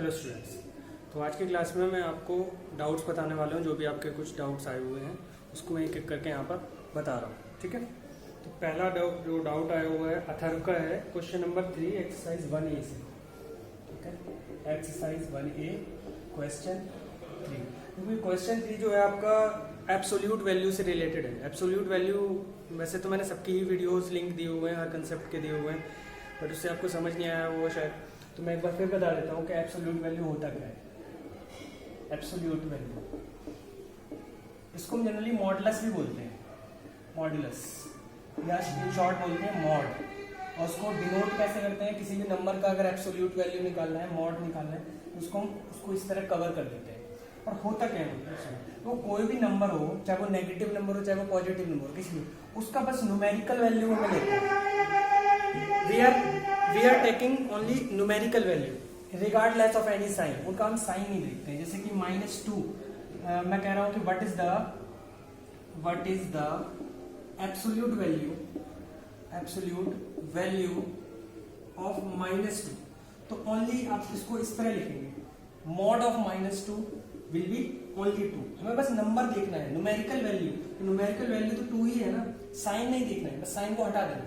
Hello students. तो आज की क्लास में मैं आपको डाउट्स बताने वाला हूँ। जो भी आपके कुछ डाउट्स आए हुए हैं उसको मैं एक एक करके यहाँ पर बता रहा हूँ, ठीक है। तो पहला जो डाउट आया हुआ है अथर्व का है, क्वेश्चन नंबर 3 एक्सरसाइज 1A से, ठीक है। Exercise 1A question 3। क्योंकि क्वेश्चन 3 जो है आपका एब्सोल्यूट वैल्यू से रिलेटेड है। एब्सोल्यूट वैल्यू वैसे तो मैंने सबकी ही वीडियोज़ लिंक दिए हुए हैं, हर कंसेप्ट के दिए हुए हैं, बट उससे आपको समझ नहीं आया वो शायद, तो मैं एक बार फिर बता देता हूँ कि एब्सोल्यूट वैल्यू होता क्या है। एब्सोल्यूट वैल्यू, इसको हम जनरली मॉडुलस भी बोलते हैं, मॉडुलस या शॉर्ट बोलते हैं मॉड। और उसको डिनोट कैसे करते हैं, किसी भी नंबर का अगर एब्सोल्यूट वैल्यू निकालना है, मॉड निकालना है, तो उसको हम उसको इस तरह कवर कर देते हैं। और होता क्या है, तो कोई भी नंबर हो, चाहे वो नेगेटिव नंबर हो चाहे वो पॉजिटिव नंबर हो, किसी भी, उसका बस न्यूमेरिकल वैल्यू हमें लेते हैं। We are taking only numerical value regardless of any sign. उनका हम साइन नहीं देखते हैं। जैसे कि -2 मैं कह रहा हूं कि what is the absolute value of -2, तो ओनली आप इसको इस तरह लिखेंगे, mod of -2 will be only 2। हमें बस नंबर देखना है, न्यूमेरिकल वैल्यू। न्यूमेरिकल वैल्यू तो 2 ही है ना, साइन नहीं देखना है, बस साइन को हटा देना।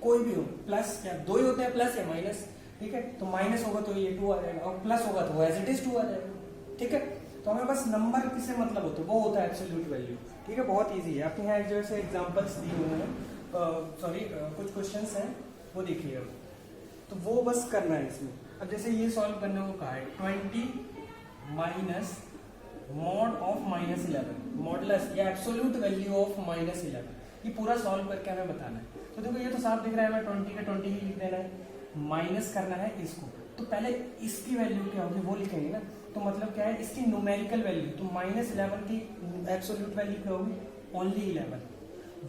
कोई भी हो, प्लस या दो ही होते हैं, प्लस या माइनस, ठीक है। तो माइनस होगा तो ये 2 आ जाएगा, और प्लस होगा तो एज इट इज 2 आ जाएगा, ठीक है। तो हमें बस नंबर किससे मतलब होता है, वो होता है एब्सोल्यूट वैल्यू, ठीक है। बहुत इजी है। आपके यहाँ एक जैसे एग्जांपल्स दिए हुए हैं, कुछ क्वेश्चंस हैं वो देखिए अब, तो वो बस करना है इसमें। अब जैसे ये सॉल्व करने को कहा है, 20 माइनस मॉड ऑफ -11, मॉडुलस या एब्सोल्यूट वैल्यू ऑफ -11, ये पूरा सॉल्व करके हमें बताना है। तो देखो ये तो साफ दिख रहा है, हमें 20 का 20 ही लिख देना है, माइनस करना है इसको। तो पहले इसकी वैल्यू क्या होगी वो लिखेंगे ना, तो मतलब क्या है, इसकी न्यूमेरिकल वैल्यू, तो -11 की एब्सोल्यूट वैल्यू क्या होगी, ओनली 11।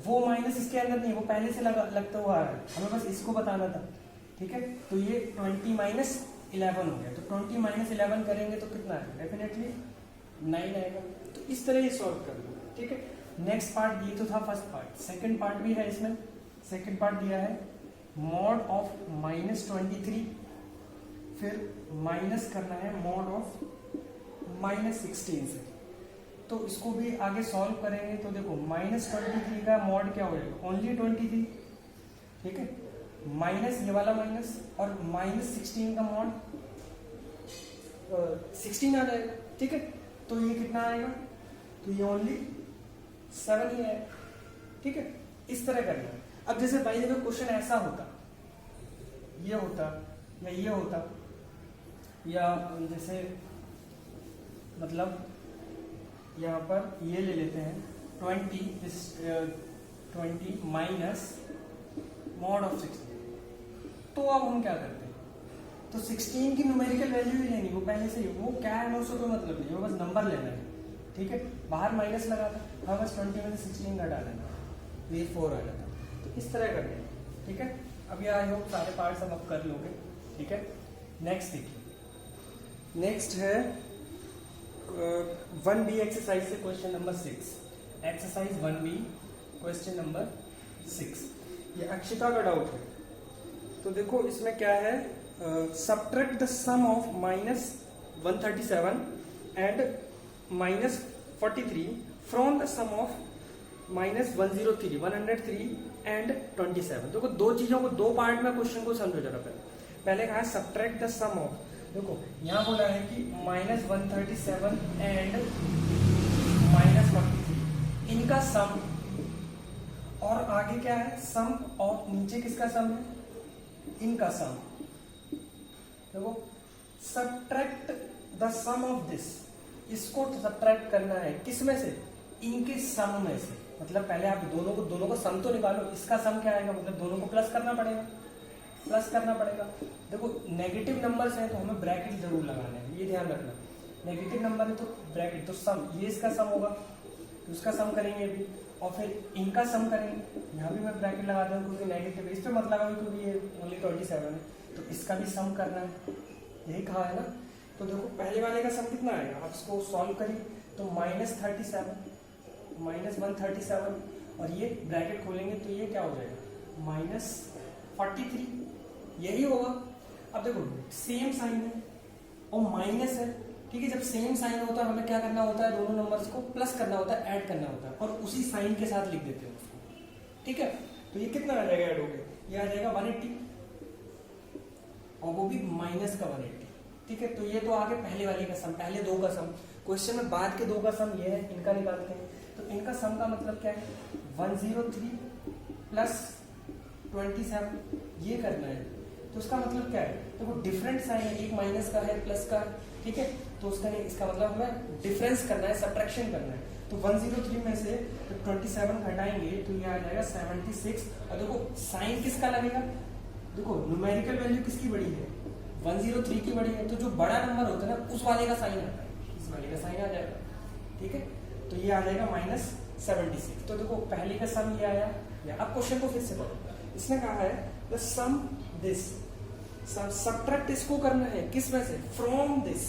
वो माइनस इसके अंदर नहीं है, वो पहले से लगता हुआ आ रहा है, हमें बस इसको बताना था, ठीक है। तो ये 20 माइनस 11 हो गया, तो 20 माइनस 11 करेंगे तो कितना है, डेफिनेटली 9 आएगा। तो इस तरह ये सॉल्व कर लो, ठीक है। नेक्स्ट पार्ट, ये तो था फर्स्ट पार्ट। सेकंड पार्ट भी है इसमें। सेकंड पार्ट दिया है मॉड ऑफ -23, फिर माइनस करना है मॉड ऑफ -16 से। तो इसको भी आगे सॉल्व करेंगे तो देखो -23 का मॉड क्या हो जाएगा, ओनली 23, ठीक है। माइनस ये वाला माइनस, और -16 का मॉड 16 आ जाएगा, ठीक है। तो ये कितना आएगा, तो ये ओनली 7 ही है, ठीक है। इस तरह करना है। अब जैसे भाई देखो क्वेश्चन ऐसा होता, ये होता या ये होता, या जैसे मतलब यहाँ पर ये ले लेते हैं 20 माइनस मॉड ऑफ 16। तो अब हम क्या करते हैं, तो 16 की न्यूमेरिकल वैल्यू ही लेनी, वो पहले से ही, वो क्या है उससे कोई मतलब नहीं है, वो बस नंबर लेना है, ठीक है। बाहर माइनस लगा था, हाँ बस 20 में से 16 घटा लेना, ये 4 आ जाता। तो इस तरह करते हैं, ठीक है। अब ये आई होप सारे पार्ट्स अब कर लोगे, ठीक है। नेक्स्ट देखिए, नेक्स्ट है 1B एक्सरसाइज से question number 6। Exercise 1B question number 6, ये अक्षिता का डाउट है। तो देखो इसमें क्या है, subtract the sum of -137 and -43 from the sum of -103 and 27। देखो दो चीजों को, दो पार्ट में क्वेश्चन को समझो जरा। पहले कहा है subtract the sum of, देखो यहाँ बोला है कि -137 एंड -43 इनका सम, और आगे क्या है सम, और नीचे किसका सम है, इनका सम। देखो subtract the sum of this, इसको सब्ट्रैक्ट करना है किस में से, इनके सम में से। मतलब पहले आप दोनों को सम तो निकालो, इसका सम क्या आएगा, मतलब दोनों को प्लस करना पड़ेगा। देखो नेगेटिव नंबर्स हैं तो हमें ब्रैकेट जरूर लगाना है, ये ध्यान रखना। नेगेटिव नंबर है तो ब्रैकेट, तो सम, ये इसका सम होगा तो उसका सम करेंगे अभी, और फिर इनका सम करेंगे। यहाँ भी मैं ब्रैकेट लगाता हूँ क्योंकि नेगेटिव इस पे मत लगाओ क्योंकि ये ओनली 27 है, तो इसका भी सम करना है, यही कहा है ना। तो देखो पहले वाले का सम कितना आएगा, आप इसको सॉल्व करिए तो -137 और ये ब्रैकेट खोलेंगे तो ये क्या हो जाएगा -43, यही होगा। अब देखो सेम साइन है, और माइनस है, ठीक है। जब सेम साइन होता है हमें क्या करना होता है, दोनों नंबर्स को प्लस करना होता है, ऐड करना होता है, और उसी साइन के साथ लिख देते हैं उसको, ठीक है। तो ये कितना आ जाएगा ऐड हो गया, ये आ जाएगा 180, और वो भी माइनस का 180, ठीक है। तो ये तो आगे पहले वाले का सम, पहले दो का सम। क्वेश्चन में बाद के दो का सम ये है, इनका निकालते हैं। तो इनका सम का मतलब क्या है, 103 प्लस 27, ये करना है। तो उसका मतलब क्या है, तो वो डिफरेंट साइन है, एक माइनस का है प्लस का, ठीक है। तो उसका नहीं, इसका मतलब हमें डिफरेंस करना है, सब्ट्रैक्शन करना है। तो 103 में से 27 घटाएंगे तो ये आ जाएगा 76। और देखो साइन किसका लगेगा, देखो न्यूमेरिकल वैल्यू किसकी बड़ी है, 103 की बड़ी है। तो जो बड़ा नंबर होता है ना उस वाले का साइन आता है, इस वाले का साइन आ जाएगा, ठीक है। तो ये आ जाएगा -76। तो देखो पहले का सम ये आया। अब क्वेश्चन को फिर से पढ़ो, इसने कहा है द सम दिस, सब्ट्रैक्ट इसको करना है किस में से, फ्रॉम दिस,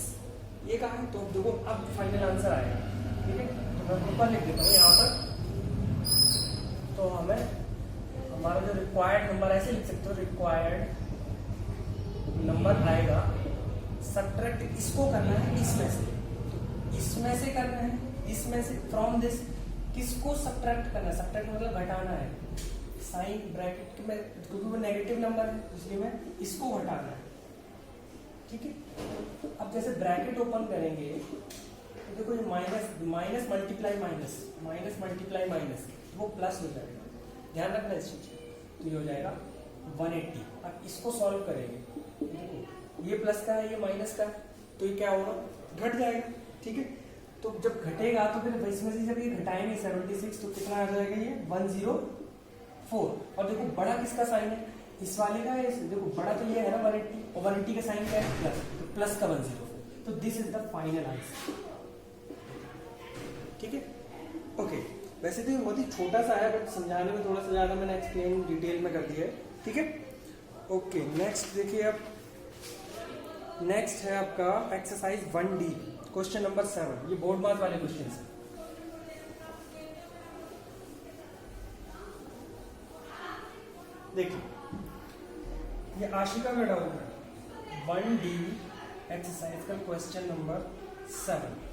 ये कहा है। तो देखो अब फाइनल आंसर आएगा, ठीक है। तो मैं ऊपर लिख देता हूँ यहाँ पर। तो हमें हमारा जो रिक्वायर्ड नंबर, ऐसे लिख सकते हो, रिक्वायर्ड नंबर आएगा, सब्ट्रैक्ट इसको करना है इसमें से, तो इसमें से करना है, इसमें से फ्रॉम दिस, किसको सब्ट्रैक्ट करना है, सब्ट्रैक्ट मतलब घटाना है, साइन ब्रैकेट में, क्योंकि वो नेगेटिव नंबर है इसलिए मैं इसको घटाना है, ठीक है। अब जैसे ब्रैकेट ओपन करेंगे तो देखो ये minus multiply minus, minus multiply minus, वो प्लस हो जाएगा, ध्यान रखना इस चीज का। तो ये हो जाएगा 180। अब इसको सॉल्व करेंगे, देखो ये प्लस का है, ये माइनस का है, तो ये क्या होगा, घट जाएगा, ठीक है। तो जब घटेगा तो फिर इसमें से जब ये घटाएंगे 76, तो कितना आ जाएगा, ये 104। और देखो बड़ा किसका साइन है, इस वाले का है, देखो बड़ा तो ये है ना 180, और 180 का साइन क्या है, प्लस, तो प्लस का 104। तो this is the final answer, ठीक है। ओके, वैसे तो बहुत ही छोटा सा है, बट समझाने में थोड़ा सा ज्यादा मैंने एक्सप्लेन डिटेल में कर दिया है, ठीक है। ओके, नेक्स्ट देखिए, अब नेक्स्ट है आपका एक्सरसाइज 1D, क्वेश्चन नंबर 7। ये बोर्ड मार्क वाले क्वेश्चन है। देखिए ये आशिका का डाउट है, 1D एक्सरसाइज का क्वेश्चन नंबर 7।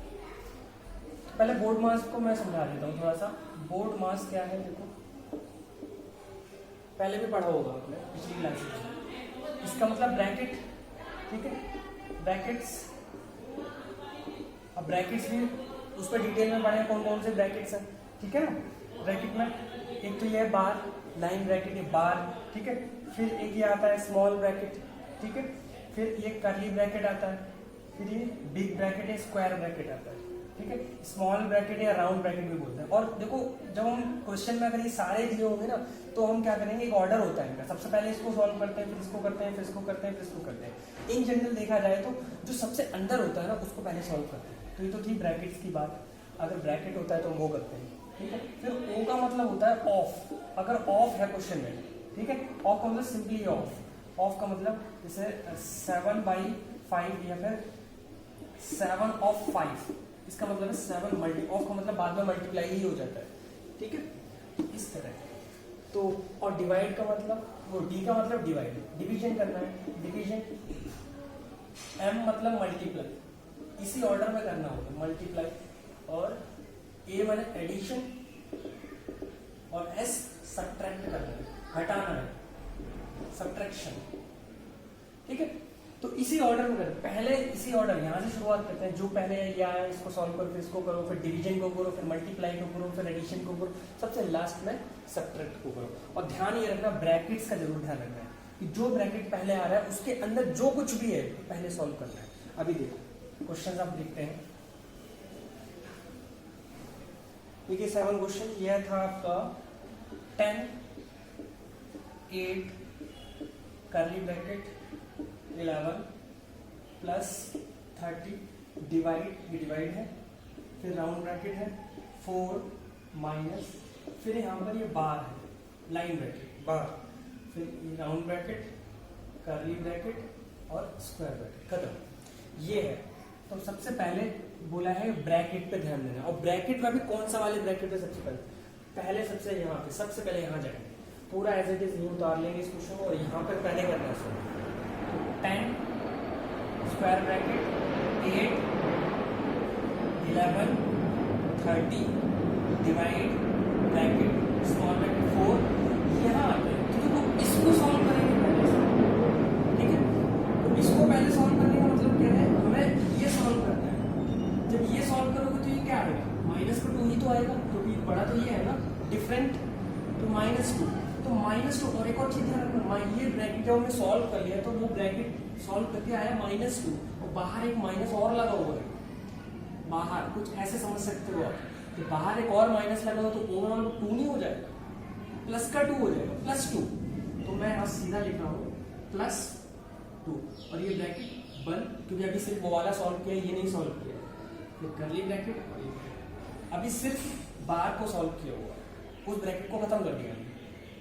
पहले बोर्ड मास को मैं समझा देता हूँ थोड़ा सा। बोर्ड मास क्या है, देखो पहले भी पढ़ा होगा आपने पिछली क्लासेस में। इसका मतलब ब्रैकेट, ठीक है, ब्रैकेट्स। अब ब्रैकेट्स भी उस पर डिटेल में पढ़े कौन कौन से ब्रैकेट्स हैं, ठीक है ना। ब्रैकेट में एक तो ये है बार, लाइन ब्रैकेट, ये बार, ठीक है। फिर एक ये आता है स्मॉल ब्रैकेट, ठीक है। फिर ये कर्ली ब्रैकेट आता है, फिर ये बिग ब्रैकेट है, स्क्वायर ब्रैकेट आता है, ठीक है। स्मॉल ब्रैकेट या राउंड ब्रैकेट भी बोलते हैं। और देखो जब हम क्वेश्चन में अगर ये सारे दिए होंगे ना, तो हम क्या करेंगे, एक ऑर्डर होता है इनका, सबसे पहले इसको सॉल्व करते हैं, फिर इसको करते हैं, फिर इसको करते हैं, फिर इसको करते हैं। इन जनरल देखा जाए तो जो सबसे अंदर होता है ना उसको पहले सॉल्व करते हैं। तो ये तो थी ब्रैकेट्स की बात। अगर ब्रैकेट होता है तो हम वो करते हैं, ठीक है। फिर ओ का मतलब होता है ऑफ, अगर ऑफ है क्वेश्चन में, ठीक है। ऑफ का मतलब सिंपली ऑफ, ऑफ का मतलब जैसे 7/5 या फिर 7 of 5, इसका मतलब है 7 मल्टी, ऑफ का मतलब बाद में मल्टीप्लाई ही हो जाता है, ठीक है, इस तरह। तो और डिवाइड का मतलब, वो डी का मतलब डिवाइड, डिवीजन करना है, डिवीजन। एम मतलब मल्टीप्लाई, इसी ऑर्डर में करना होगा, मल्टीप्लाई। और ए माने एडिशन, और एस सब्ट्रैक्ट करना है, हटाना है, सब्ट्रैक्शन, ठीक है। तो इसी ऑर्डर में करें, पहले इसी ऑर्डर, यहाँ से शुरुआत करते हैं। जो पहले या इसको सॉल्व करो, फिर इसको करो, फिर डिवीजन को करो, फिर मल्टीप्लाई को करो, फिर एडिशन को करो, सबसे लास्ट में सब्ट्रैक्ट को करो। और ध्यान ये रखना, ब्रैकेट्स का जरूर ध्यान रखना है कि जो ब्रैकेट पहले आ रहा है उसके अंदर जो कुछ भी है पहले सॉल्व करना है। अभी देखो क्वेश्चन आप देखते हैं, देखिए 7 क्वेश्चन। यह था आपका 10, 8 कर्ली ब्रैकेट 11 प्लस 30 डिवाइड, ये डिवाइड है, फिर राउंड ब्रैकेट है 4 माइनस, फिर यहाँ पर ये बार है, लाइन ब्रैकेट बार, फिर ये राउंड ब्रैकेट, कर्ली ब्रैकेट और स्क्वायर ब्रैकेट, खत्म। ये है। तो सबसे पहले बोला है ब्रैकेट पे ध्यान देना। और ब्रैकेट में भी कौन सा वाले ब्रैकेट है, सबसे पहले सबसे यहाँ पे, सबसे पहले यहाँ जाएंगे, पूरा एज इट इज नहीं उतार लेंगे इस क्वेश्चन को, और यहाँ पर पहले करना है 10 square bracket 8 11 30 divide bracket small bracket 4 यहाँ आते हैं। तो देखो इसको सॉल्व करेंगे पहले से, ठीक है। तो इसको पहले सॉल्व करने का मतलब क्या है, हमें ये सॉल्व करना है। जब ये सॉल्व करोगे तो ये क्या आएगा, -2 ही तो आएगा, क्योंकि बड़ा तो ये है ना, डिफरेंट तो -2। तो -2 और एक और चीज ध्यान रखना, ये ब्रैकेट जब हमने सॉल्व कर लिया तो वो ब्रैकेट सॉल्व करके आया -2 और बाहर एक माइनस और लगा हुआ है, बाहर कुछ ऐसे समझ सकते हो आप, तो बाहर एक और माइनस लगा हो तो ओवरऑल 2 नहीं हो जाएगा, प्लस का 2 हो जाएगा, +2। तो मैं आज सीधा लिख रहा हूँ +2 और ये ब्रैकेट बंद, क्योंकि अभी सिर्फ वो वाला सॉल्व किया, ये नहीं सॉल्व किया। फिर कर्ली ब्रैकेट और ये अभी सिर्फ बाहर को सॉल्व किया हुआ, उस ब्रैकेट को खत्म कर दिया,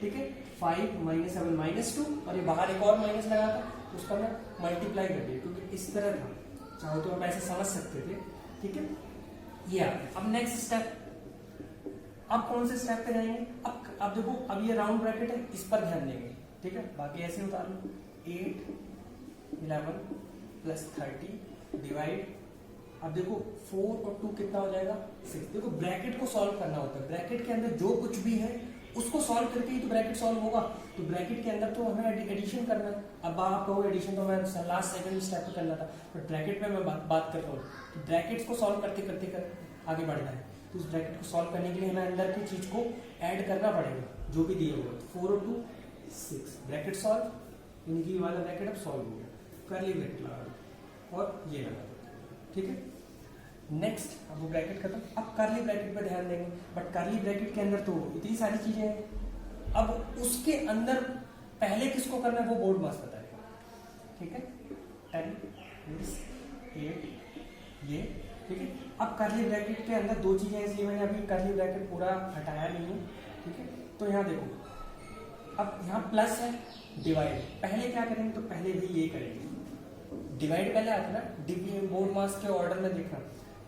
ठीक है। 5 - 7 -2 और ये बाहर एक और माइनस लगा था, उसका मैं मल्टीप्लाई कर दिया, क्योंकि इस तरह था, चाहो तो हम ऐसे समझ सकते थे, ठीक है। ये अब नेक्स्ट स्टेप, अब कौन से स्टेप पे जाएंगे, अब देखो, अब ये राउंड ब्रैकेट है, इस पर ध्यान देंगे, ठीक है। बाकी ऐसे उतार लो, 8 11 + 30 डिवाइड, अब देखो 4 और 2 कितना हो जाएगा, 6। देखो ब्रैकेट को सॉल्व करना होता है, ब्रैकेट के अंदर जो कुछ भी है उसको सॉल्व करके ही तो ब्रैकेट सॉल्व होगा। तो ब्रैकेट के अंदर तो हमें एडिशन करना है। अब आप कहो एडिशन तो मैं लास्ट सेकंड स्टेप पे करना था, बट ब्रैकेट में मैं बात कर रहा हूँ, तो ब्रैकेट्स को सॉल्व करते करते आगे बढ़ना है। तो उस ब्रैकेट को सॉल्व करने के लिए हमें अंदर की चीज को ऐड करना पड़ेगा, जो भी दिया होगा। 4 और 2 6, ब्रैकेट सॉल्व, यानी वाला ब्रैकेट अब सॉल्व हो गया, कर्ली ब्रैकेट लगा दो और ये लगा दो, ठीक है। नेक्स्ट, अब वो ब्रैकेट खत्म, अब कर्ली ब्रैकेट पे ध्यान देंगे, बट कर्ली ब्रैकेट के अंदर तो इतनी सारी चीजें हैं। अब उसके अंदर पहले किसको करना है वो बोर्ड मास बताएगा, ठीक है। 10 8 ये, ठीक है। अब कर्ली ब्रैकेट के अंदर 2 चीजें, इसलिए मैंने अभी कर्ली ब्रैकेट पूरा हटाया नहीं है, ठीक है। तो यहाँ देखो, अब यहाँ प्लस है, डिवाइड पहले क्या करेंगे, तो पहले भी ये करेंगे, डिवाइड पहले आता ना, बोर्ड मास के ऑर्डर में देखना,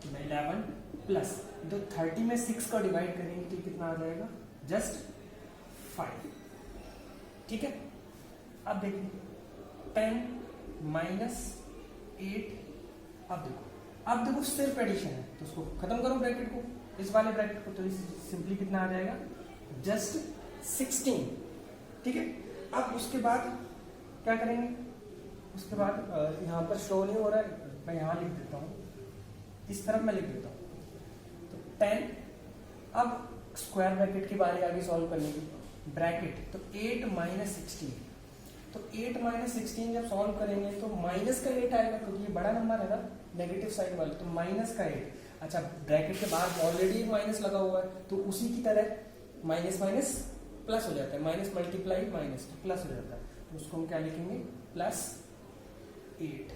11 प्लस, तो 30 में 6 का डिवाइड करेंगे तो कितना आ जाएगा, जस्ट 5, ठीक है। अब देखिए 10 - 8, अब देखो सिर्फ एडिशन है, तो उसको खत्म करो ब्रैकेट को, इस वाले ब्रैकेट को, तो सिंपली कितना आ जाएगा, जस्ट 16, ठीक है। अब उसके बाद क्या करेंगे, उसके बाद यहाँ पर शो नहीं हो रहा है, मैं यहाँ लिख देता हूँ, इस तरफ मैं लिख देता हूँ, तो 10, अब स्क्वायर ब्रैकेट की बारी आगे सॉल्व करने की, ब्रैकेट तो 8 - 16, तो 8 - 16 जब सॉल्व करेंगे तो माइनस का 8 आएगा, क्योंकि ये बड़ा नंबर है ना, नेगेटिव साइड वाले, तो माइनस का 8। अच्छा, ब्रैकेट के बाद ऑलरेडी माइनस लगा हुआ है, तो उसी की तरह माइनस माइनस प्लस हो जाता है, माइनस मल्टीप्लाई माइनस तो प्लस हो जाता है, तो उसको हम क्या लिखेंगे, +8,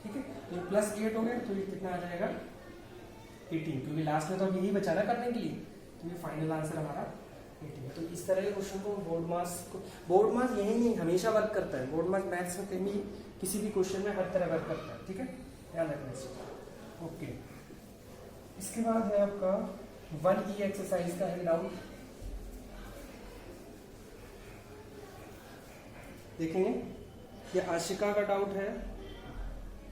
ठीक है। ये +8 हो गया, तो ये कितना आ जाएगा, 18, क्योंकि लास्ट में तो अब यही बचा ना करने के लिए, तो ये फाइनल आंसर हमारा 18 है। तो इस तरह के क्वेश्चन को बोर्ड मास यही नहीं हमेशा वर्क करता है, बोर्ड मास मैथ्स में कहीं किसी भी क्वेश्चन में हर तरह वर्क करता है, ठीक है, ध्यान रखना इसको। ओके, इसके बाद है आपका 1E एक्सरसाइज का है डाउट, देखेंगे, ये आशिका का डाउट है।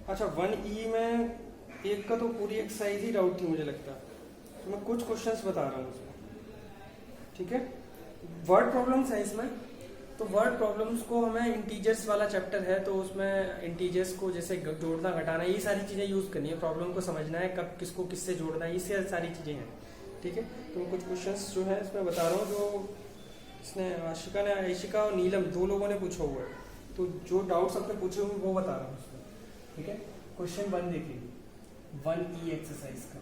अच्छा, 1E में एक का तो पूरी एक्सरसाइज ही डाउट थी मुझे लगता, तो मैं कुछ क्वेश्चंस बता रहा हूँ उसमें, ठीक है। वर्ड प्रॉब्लम्स है इसमें, तो वर्ड प्रॉब्लम्स को हमें इंटीजर्स वाला चैप्टर है, तो उसमें इंटीजर्स को जैसे जोड़ना घटाना ये सारी चीजें यूज करनी है, प्रॉब्लम को समझना है, कब किसको किससे जोड़ना है, ये सारी चीजें हैं, ठीक है। तो कुछ क्वेश्चंस जो है इसमें बता रहा हूँ, जो इसने आशिका और नीलम 2 लोगों ने पूछा हुआ है, तो जो डाउट्स अपने पूछे हुए वो बता रहा हूँ उसमें, ठीक है। क्वेश्चन 1 देखिए, 1E एक्सरसाइज का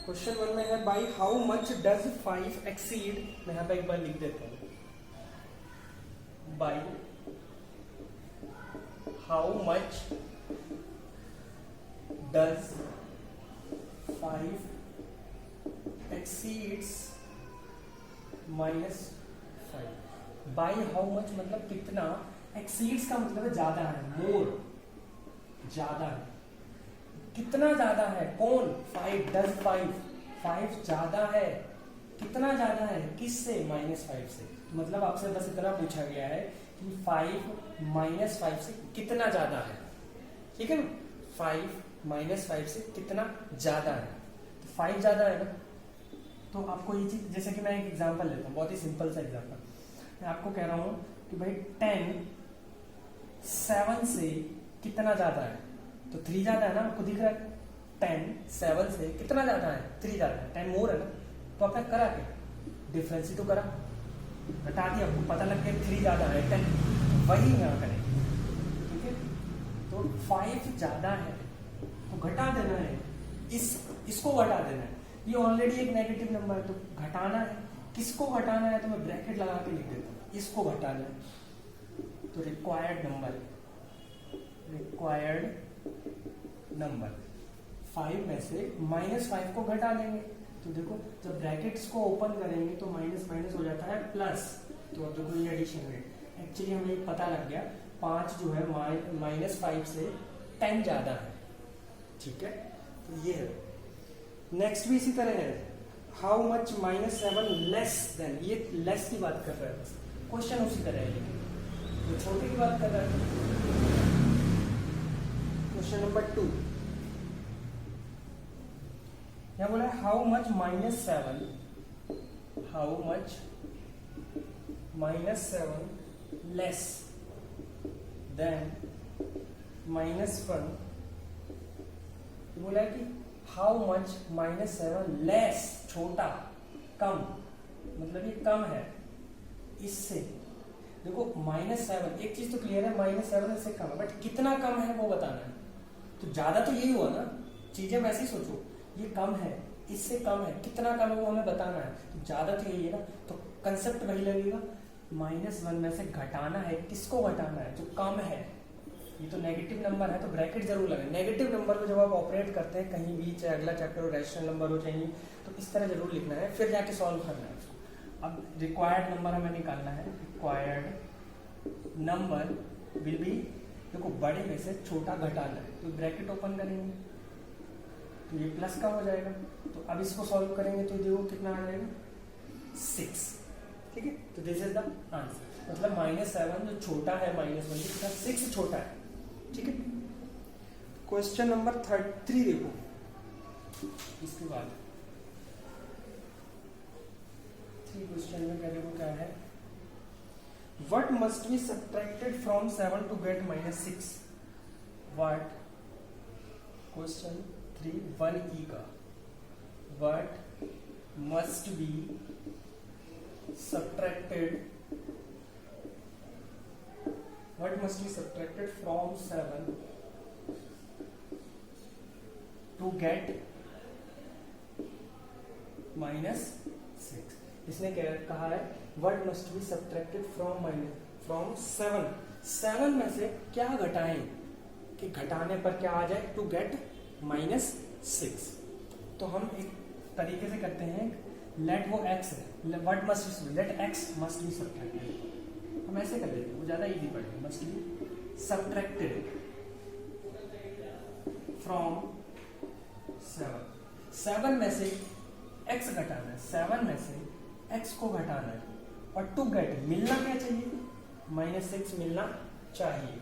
क्वेश्चन 1 में है, by how much does 5 exceed, मैं यहाँ पे एक बार लिख देता हूँ, by how much does 5 exceeds -5। By how much मतलब कितना, एक्सीड्स का मतलब है ज्यादा है, मोर, ज्यादा है, कितना ज्यादा है, कौन, 5 डज 5 ज्यादा है, कितना ज्यादा है, किससे, -5 से। मतलब आपसे बस इतना पूछा गया है कि 5 - 5 से कितना ज्यादा है, ठीक है ना। 5 -5 से कितना ज्यादा है, तो 5 ज्यादा है ना। तो आपको ये चीज, जैसे कि मैं एक एग्जांपल लेता हूँ, बहुत ही सिंपल सा एग्जांपल। मैं आपको कह रहा हूँ कि भाई 10 7 से कितना ज्यादा है, तो 3 ज्यादा है ना, आपको दिख रहा है। 10 7 से कितना ज्यादा है, 3 ज्यादा है, 10 मोर है ना। तो आपने करा क्या, डिफरेंस ही तो करा, घटा दिया, आपको पता लग गया 3 ज्यादा है 10, वही यहाँ करेंगे। ठीक है, तो 5 ज्यादा है तो घटा देना है, इसको घटा देना है। ये ऑलरेडी एक नेगेटिव नंबर है तो घटाना है। किसको घटाना है, तो मैं ब्रैकेट लगा के लिख देता हूँ, इसको घटाना है। तो रिक्वायर्ड नंबर 5 में से -5 को घटा देंगे। तो देखो जब ब्रैकेट्स को ओपन करेंगे तो माइनस माइनस हो जाता है प्लस। तो अब देखो ये एडिशन है, एक्चुअली हमें ये पता लग गया 5 जो है -5 से 10 ज्यादा है। ठीक है, तो ये है। नेक्स्ट भी इसी तरह है, हाउ मच -7 लेस देन, ये लेस की बात कर रहा है, क्वेश्चन उसी तरह है लेकिन तो छोटे की बात कर रहा है। क्वेश्चन नंबर 2 यहाँ बोला है हाउ मच -7 लेस देन -1। बोला है कि हाउ मच -7 लेस, छोटा, कम, मतलब ये कम है इससे। देखो -7, एक चीज तो क्लियर है, -7 इससे कम है, बट कितना कम है वो बताना है। तो ज्यादा तो यही हुआ ना, चीजें वैसे ही सोचो, ये कम है, इससे कम है, कितना कम है वो हमें बताना है। तो ज्यादा तो यही है ना, तो कंसेप्ट वही लगेगा, -1 में से घटाना है, किसको घटाना है, जो कम है। ये तो नेगेटिव नंबर है तो ब्रैकेट जरूर लगे। नेगेटिव नंबर को जब आप ऑपरेट करते हैं कहीं भी, चाहे अगला चैप्टर हो, रैशनल नंबर हो चाहिए, तो इस तरह जरूर लिखना है, फिर जाके सॉल्व करना है उसको। अब रिक्वायर्ड नंबर हमें निकालना है, रिक्वायर्ड नंबर विल बी, देखो बड़े में से छोटा घटाना है, तो ब्रैकेट ओपन करेंगे तो ये प्लस का हो जाएगा। तो अब इसको सॉल्व करेंगे तो देखो कितना आ जाएगा 6। ठीक है, तो दिस इज द आंसर, मतलब -7 जो छोटा है -1 से 6 छोटा है। ठीक है, क्वेश्चन नंबर 3 देखो, इसके बाद 3 क्वेश्चन में क्या देखो क्या है, what must be subtracted from 7 to get -6। What, question 3 1E का, what must be subtracted, what must be subtracted from 7 to get -6। इसने क्या कहा है, what must be subtracted from 7 में से क्या घटाएं कि घटाने पर क्या आ जाए, to get -6। तो हम एक तरीके से करते हैं, let वो x है, let x must be subtracted, हम ऐसे कर लेते हैं, वो ज्यादा इजी पड़ेगा। मस्ट बी सब्ट्रैक्टेड फ्रॉम 7 में से x घटाना है, 7 में से x को घटाना है, और टू गेट मिलना क्या चाहिए, -6 मिलना चाहिए।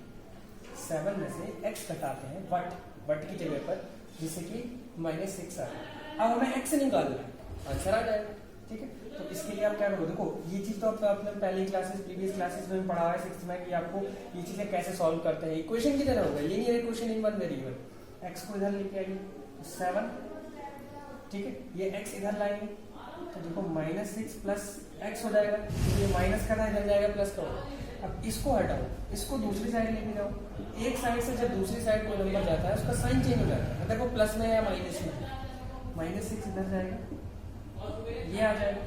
7 में से x घटाते हैं वट की जगह पर, जिससे कि -6 आ जाए। अब हमें x निकालना है, आंसर आ जाएगा। ठीक है, तो इसके लिए आप क्या करोगे, देखो ये चीज तो आपने पहली क्लासेस, प्रीवियस क्लासेस में पढ़ा है 6th में, कि आपको ये चीजें कैसे सॉल्व करते हैं। इक्वेशन की तरह होगा, linear equation in one variable. x को इधर लेके आइए 7, ठीक है, ये x इधर लाएंगे तो देखो -6 प्लस x हो जाएगा, ये माइनस का था, इधर जाएगा प्लस का होगा। अब इसको हटाओ, इसको दूसरी साइड लेके जाओ, एक साइड से जब दूसरी साइड कोई नंबर जाता है उसका साइन चेंज हो जाता है, देखो प्लस में या माइनस में, -6 इधर जाएगा, ये आ जाएगा,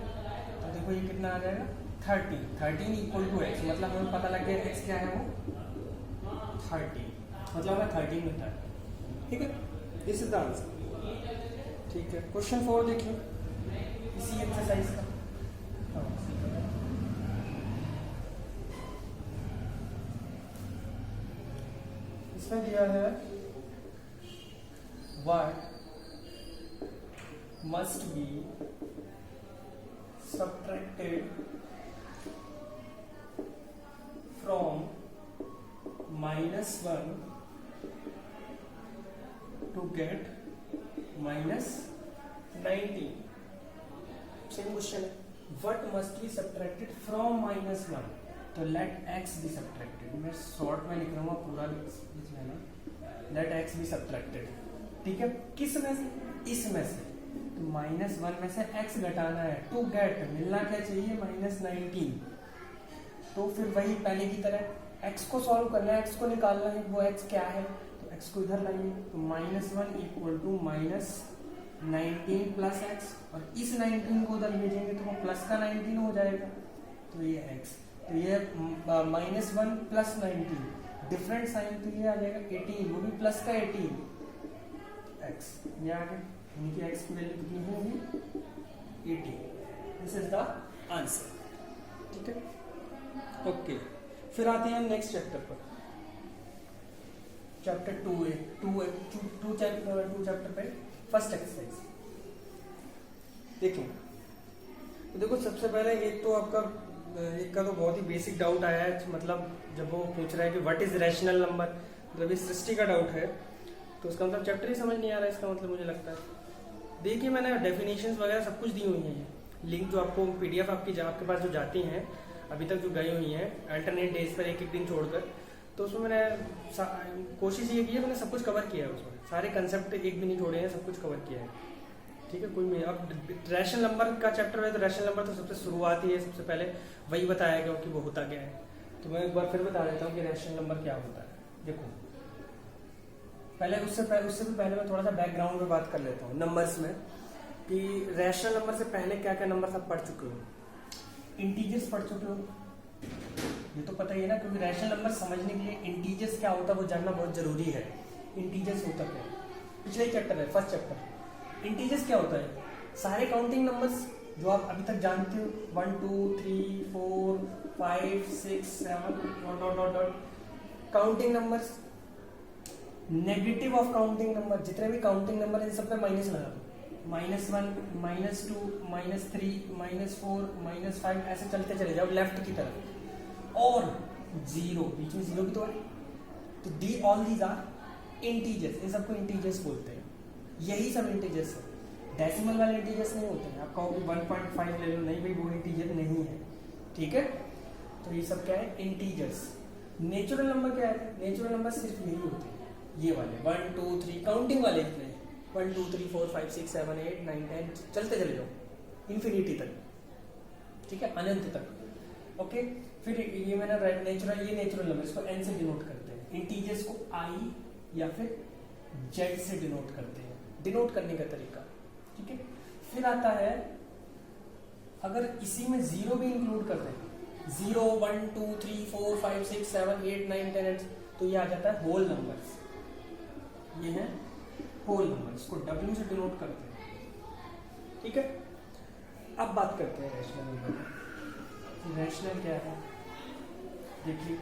तो देखो ये कितना आ जाएगा 13 इक्वल टू x, मतलब हमें पता लग गया x क्या है, वो 13, मतलब हमें 13 मिलता है। ठीक है, दिस इज द आंसर। ठीक है, क्वेश्चन 4 देखिए इसी एक्सरसाइज का। इसमें दिया है what must be subtracted from -1 get -19. Same question है, what must be subtracted from -1, तो लेट x बी सब्ट्रैक्टेड। मैं शॉर्ट में लिख रहा हूँ, पूरा लिख लेना, लेट x बी सब्ट्रैक्टेड। ठीक है, किस में से? इसमें से। तो -1 में से x घटाना है, टू गेट मिलना क्या चाहिए? -19। तो फिर वही पहले की तरह x को सॉल्व करना है, x को निकालना है, वो x क्या है, तो x को इधर लाएंगे, तो -1 = -19 प्लस x, और इस 19 को उधर भेजेंगे तो वो प्लस का 19 हो जाएगा, तो ये x, तो ये -1 प्लस 19, डिफरेंट साइन, तो ये आ जाएगा 18, वो भी प्लस का 18 x, ये आ गया, यानी कि x की वैल्यू कितनी होगी? 18। This is the answer. ठीक है, ओके। फिर आते हैं नेक्स्ट चैप्टर पर, चैप्टर 2 चैप्टर पे फर्स्ट एक्सरसाइज। देखो, तो देखो सबसे पहले एक तो आपका एक का तो बहुत ही बेसिक डाउट आया है, मतलब जब वो पूछ रहा है कि व्हाट इज रैशनल नंबर, मतलब इस सृष्टि का डाउट है, तो उसका मतलब चैप्टर ही समझ नहीं आ रहा है, इसका मतलब मुझे लगता है। देखिए, मैंने डेफिनेशंस वगैरह सब कुछ दी हुई हैं, लिंक जो आपको PDF आपके पास जो जाती हैं अभी तक जो गई हुई हैं अल्टरनेट डेज पर एक दिन छोड़कर, तो उसमें मैंने कोशिश ये की है, मैंने सब कुछ कवर किया है, उसमें सारे कंसेप्ट एक भी नहीं छोड़े हैं, सब कुछ कवर किया है। ठीक है, कोई नहीं। अब रैशनल नंबर का चैप्टर है, तो रैशनल नंबर तो सबसे शुरुआत ही है, सबसे पहले वही बताया गया कि वो होता क्या है। तो मैं एक बार फिर बता देता हूँ कि रैशनल नंबर क्या होता है। देखो, उससे भी पहले मैं थोड़ा सा बैकग्राउंड में बात कर लेता हूँ नंबर्स में, कि रैशनल नंबर से पहले क्या क्या नंबर सब पढ़ चुके हो। इंटीजर्स पढ़ चुके हो, ये तो पता ही है ना, क्योंकि रैशनल नंबर समझने के लिए इंटीजर्स क्या होता है वो जानना बहुत जरूरी है। इंटीजर्स होता क्या है, पिछले ही चैप्टर है, फर्स्ट चैप्टर। इंटीजर्स क्या होता है? सारे काउंटिंग नंबर्स जो आप अभी तक जानते हो, 1 2 3 4 5 6 7 dot counting numbers, negative of counting number, जितने भी काउंटिंग नंबर है सब पे माइनस लगा दो, -1 -2 -3 -4 -5 ऐसे चलते चले जाओ लेफ्ट की तरफ, और 0 बीच में 0 भी तो है, तो ऑल दीज आर इंटीजर्स, इन सबको इंटीजर्स बोलते हैं। यही सब इंटीजर्स है, डेसिमल वाले इंटीजर्स नहीं होते हैं। आप कहोगे 1.5 ले लो, नहीं भाई वो इंटीजर नहीं है। ठीक है, तो ये सब क्या है? इंटीजर्स। नेचुरल नंबर क्या है? नेचुरल नंबर सिर्फ यही होते हैं, ये वाले 1 2 3 काउंटिंग वाले, इतने 1 2 3 4 5 6 7 8 9 10 चलते चले जाओ इन्फिनिटी तक। ठीक है, अनंत तक। ओके, फिर ये मैंने नेचुरल नंबर, इसको n से डिनोट करते हैं, इंटीजर्स को i या फिर z से डिनोट करते हैं, डिनोट करने का तरीका। ठीक है, फिर आता है अगर इसी में 0 भी इंक्लूड कर दें, 0 1 2 3 4 5 6 7 8 9 10, तो ये आ जाता है होल नंबर्स। ये है होल नंबर, इसको w से डिनोट करते हैं। ठीक है, अब बात करते हैं रैशनल नंबर। रैशनल क्या है? देखिए,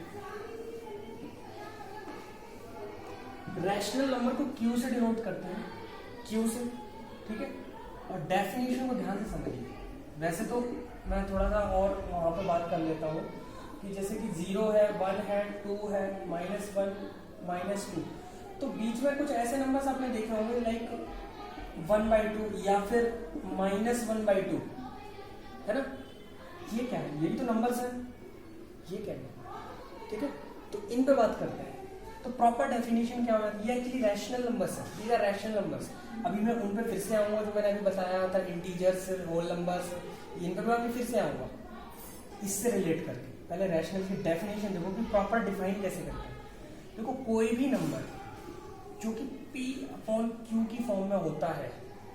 रैशनल नंबर को q से डिनोट करते हैं, q से। ठीक है, और डेफिनेशन को ध्यान से समझिए। वैसे तो मैं थोड़ा सा और वहां पर बात कर लेता हूँ कि जैसे कि 0 है, 1 है, 2 है, -1 -2, तो बीच में कुछ ऐसे नंबर्स आपने देखे होंगे लाइक 1/2 या फिर -1/2, है ना? ये क्या है? ये भी तो नंबर्स हैं, ये क्या है? ठीक है, तो इन पे बात करते हैं। तो प्रॉपर डेफिनेशन क्या होगा? ये एक्चुअली रैशनल नंबर्स है, ये रैशनल नंबर्स। अभी मैं उन पे फिर से आऊंगा जो मैंने अभी बताया था, इंटीजर्स, होल नंबर्स, इन पे मैं अभी फिर से आऊंगा इससे रिलेट करके। पहले रैशनल की डेफिनेशन देखो कि प्रॉपर डिफाइन कैसे करते हैं। देखो, कोई भी नंबर जो कि P/Q की फॉर्म में होता है,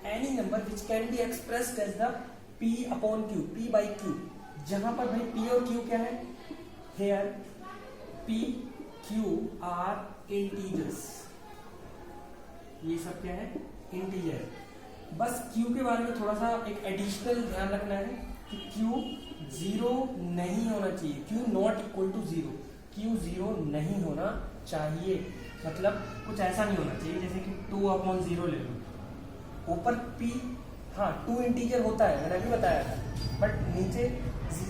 any number which can be expressed as the P/Q, P/Q, जहां पर भाई P और Q क्या है? Here P Q are integers, ये सब क्या है? इंटीजर। बस Q के बारे में थोड़ा सा एक एडिशनल ध्यान रखना है कि Q 0 नहीं होना चाहिए, Q not equal to 0, Q 0 नहीं होना चाहिए। मतलब कुछ ऐसा नहीं होना चाहिए जैसे कि 2/0 ले लो, ऊपर P, हाँ 2 इंटीजर होता है, मैंने अभी बताया था, बट नीचे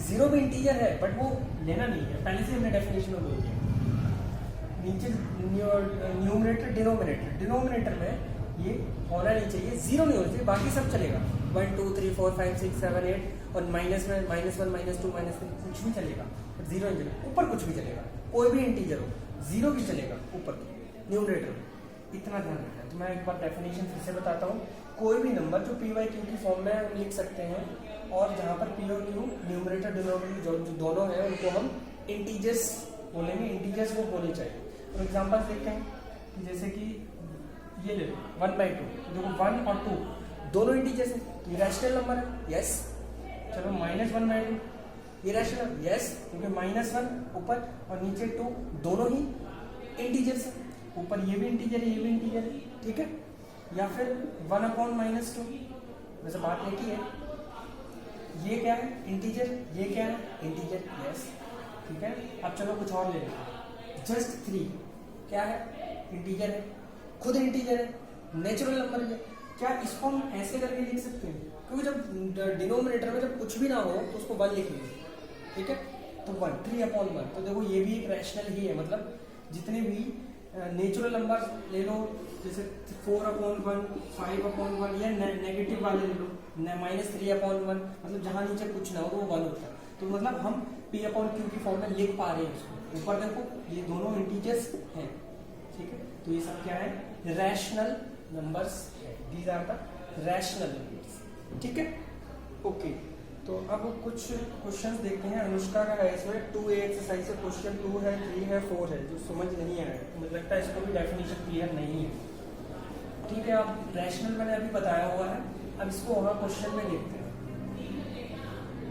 0 भी इंटीजर है, बट वो लेना नहीं है, पहले से हमने डेफिनेशन में बोल दिया। नीचे न्यूमरेटर डिनोमिनेटर, डिनोमिनेटर में ये होना नहीं चाहिए, जीरो नहीं होना चाहिए, बाकी सब चलेगा 1 2 3 4 5 6 7 8 और माइनस में -1 -2 -3 कुछ भी चलेगा, बट जीरो नहीं चलेगा। ऊपर कुछ भी चलेगा, कोई भी इंटीजर हो, जीरो भी चलेगा ऊपर न्यूमरेटर में, इतना ध्यान रखना है। तो मैं एक बार डेफिनेशन फिर से बताता हूँ। कोई भी नंबर जो पी वाई क्यू की फॉर्म में हम लिख सकते हैं, और जहाँ पर पी और क्यू न्यूमरेटर डिनोमिनेटर जो दोनों हैं उनको हम इंटीजर्स बोलेंगे, इंटीजर्स वो होने चाहिए। तो एग्जाम्पल्स देखते हैं, जैसे कि ये ले लो 1/2, देखो 1 और 2 दोनों इंटीजर्स हैं, ये रैशनल नंबर है, यस। चलो -1/2 ये रैशनल, यस, क्योंकि -1 ऊपर और नीचे 2 दोनों ही इंटीजर्स हैं, ऊपर ये भी इंटीजर है, ये भी इंटीजर है, ठीक है। या फिर 1/-2, वैसे बात एक ही है, ये क्या है इंटीजर, ये क्या है इंटीजर, यस, ठीक है। अब चलो कुछ और ले लेते, जस्ट 3 क्या है इंटीजर है, खुद इंटीजर है, नेचुरल नंबर है। क्या इसको हम ऐसे करके लिख सकते हैं, क्योंकि जब डिनोमिनेटर में जब कुछ भी ना हो तो उसको 1 लिख लीजिए, ठीक है। तो 1 3/1, तो देखो ये भी एक रैशनल ही है, मतलब जितने भी नेचुरल नंबर ले लो, जैसे 4/1 5/1 या नेगेटिव वाले ले लो, -3/1, मतलब जहाँ नीचे कुछ ना हो तो वो 1 होता है। तो मतलब हम p/q की फॉर्म में लिख पा रहे हैं इसको। ऊपर देखो ये दोनों इंटीजर्स हैं, ठीक है। तो ये सब क्या है, रैशनल नंबर्स है, these are the rational numbers, ठीक है, ओके। तो अब कुछ क्वेश्चंस देखते हैं। अनुष्का का है इसमें 2A एक्सरसाइज से क्वेश्चन 2 है, 3 है, 4 है, जो समझ नहीं आया, मुझे लगता है इसको भी डेफिनेशन क्लियर नहीं है, ठीक है। अब रैशनल मैंने अभी बताया हुआ है, अब इसको वहाँ क्वेश्चन में देखते हैं।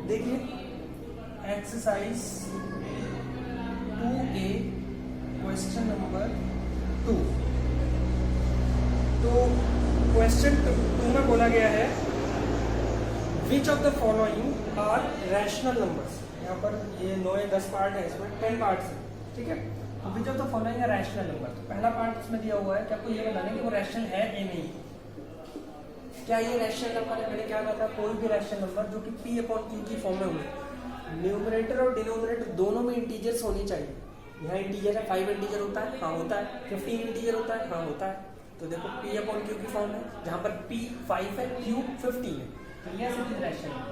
देखिए एक्सरसाइज 2A क्वेश्चन नंबर 2। तो क्वेश्चन 2 में बोला गया है which of the following are rational numbers. यहाँ पर ये 9 या 10 पार्ट है, इसमें 10 पार्ट्स हैं, ठीक है। तो विच ऑफ द फॉलोइंग है रैशनल नंबर। तो पहला पार्ट इसमें दिया हुआ है कि आपको ये बताना है कि वो रैशनल है या नहीं, क्या ये रैशनल नंबर है। मैंने क्या कहा था, कोई भी रैशनल नंबर जो कि p/q की फॉर्म में हुए, न्यूमरेटर और डिनोमिनेटर दोनों में इंटीजर्स होनी चाहिए। यहाँ इंटीजर है, 5 इंटीजर होता है, हाँ होता है, 15 इंटीजर होता है, हाँ होता है। तो देखो p/q की फॉर्म है, जहाँ पर p 5 है, q 15 है, तो ये ऐसे रैशनल है,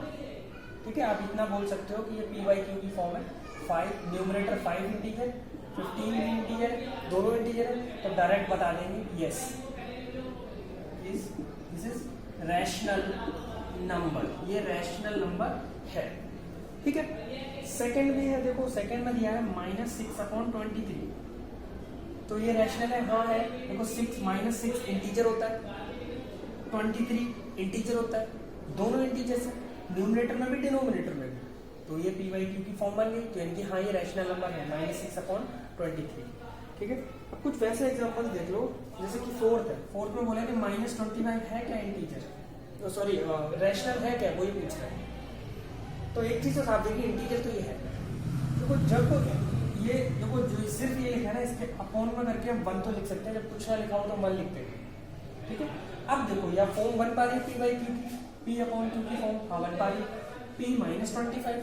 ठीक है। आप इतना बोल सकते हो कि ये p/q की फॉर्म है, 5 न्यूमरेटर 5 इंटीजर, 15 भी इंटीजर, दोनों इंटीजर है, तो डायरेक्ट बता देंगे yes this is rational number, ये रैशनल नंबर है, ठीक है। सेकंड भी है, देखो सेकंड में दिया है -6/23, तो ये रैशनल है, हाँ है। देखो 6 इंटीजर होता है, 23 इंटीजर होता है, दोनों इंटीजर्स हैं, न्यूमरेटर में भी डिनोमिनेटर में भी, तो ये p/q की फॉर्म बन गई, तो यानी कि हाँ ये रैशनल नंबर है -6/23, ठीक है। अब कुछ वैसे एग्जांपल देख लो, जैसे कि फोर्थ है, फोर्थ में बोला कि -25 है क्या इंटीजर, सॉरी रैशनल है क्या, वही पूछ रहा है। तो एक चीज तो साफ देखिए, इंटीजर तो ये है, देखो जब ये देखो जो सिर्फ ये लिखा है ना, इसके अपॉन में करके हम 1 तो लिख सकते हैं, जब कुछ ना लिखा हो तो 1 लिखते हैं, ठीक है। अब देखो या फॉर्म बन पा रही है p/q की, p/q की फॉर्म हाँ बन पा रही है, p -25,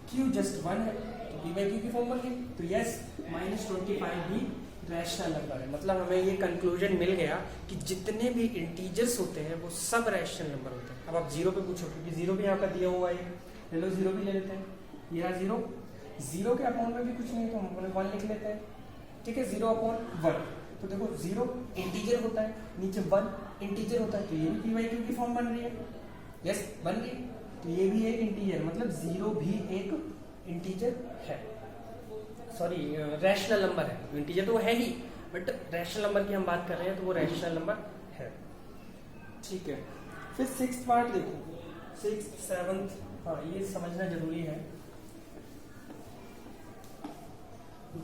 q जस्ट 1 है, तो p/q की फॉर्म बन गई। तो यस -25 भी रैशनल नंबर है, मतलब हमें ये कंक्लूजन मिल गया कि जितने भी इंटीजर्स होते हैं वो सब रैशनल नंबर होते हैं। अब आप जीरो पे पूछो, क्योंकि जीरो भी यहाँ पर दिया हुआ है, ले लो जीरो भी ले लेते हैं, ये रहा जीरो, जीरो के अपॉन में भी कुछ नहीं तो हम 1 लिख लेते हैं, ठीक है। 0/1, तो देखो 0 इंटीजर होता है, नीचे 1 इंटीजर होता है, तो ये भी p/q की फॉर्म बन रही है, यस बन रही है। तो ये भी एक इंटीजर, मतलब 0 भी एक इंटीजर है, सॉरी रैशनल नंबर है, इंटीजर तो वो है ही, बट रैशनल नंबर की हम बात कर रहे हैं, तो वो रैशनल नंबर है, ठीक है। फिर 6th पार्ट देखो, 6th 7th, हाँ ये समझना जरूरी है।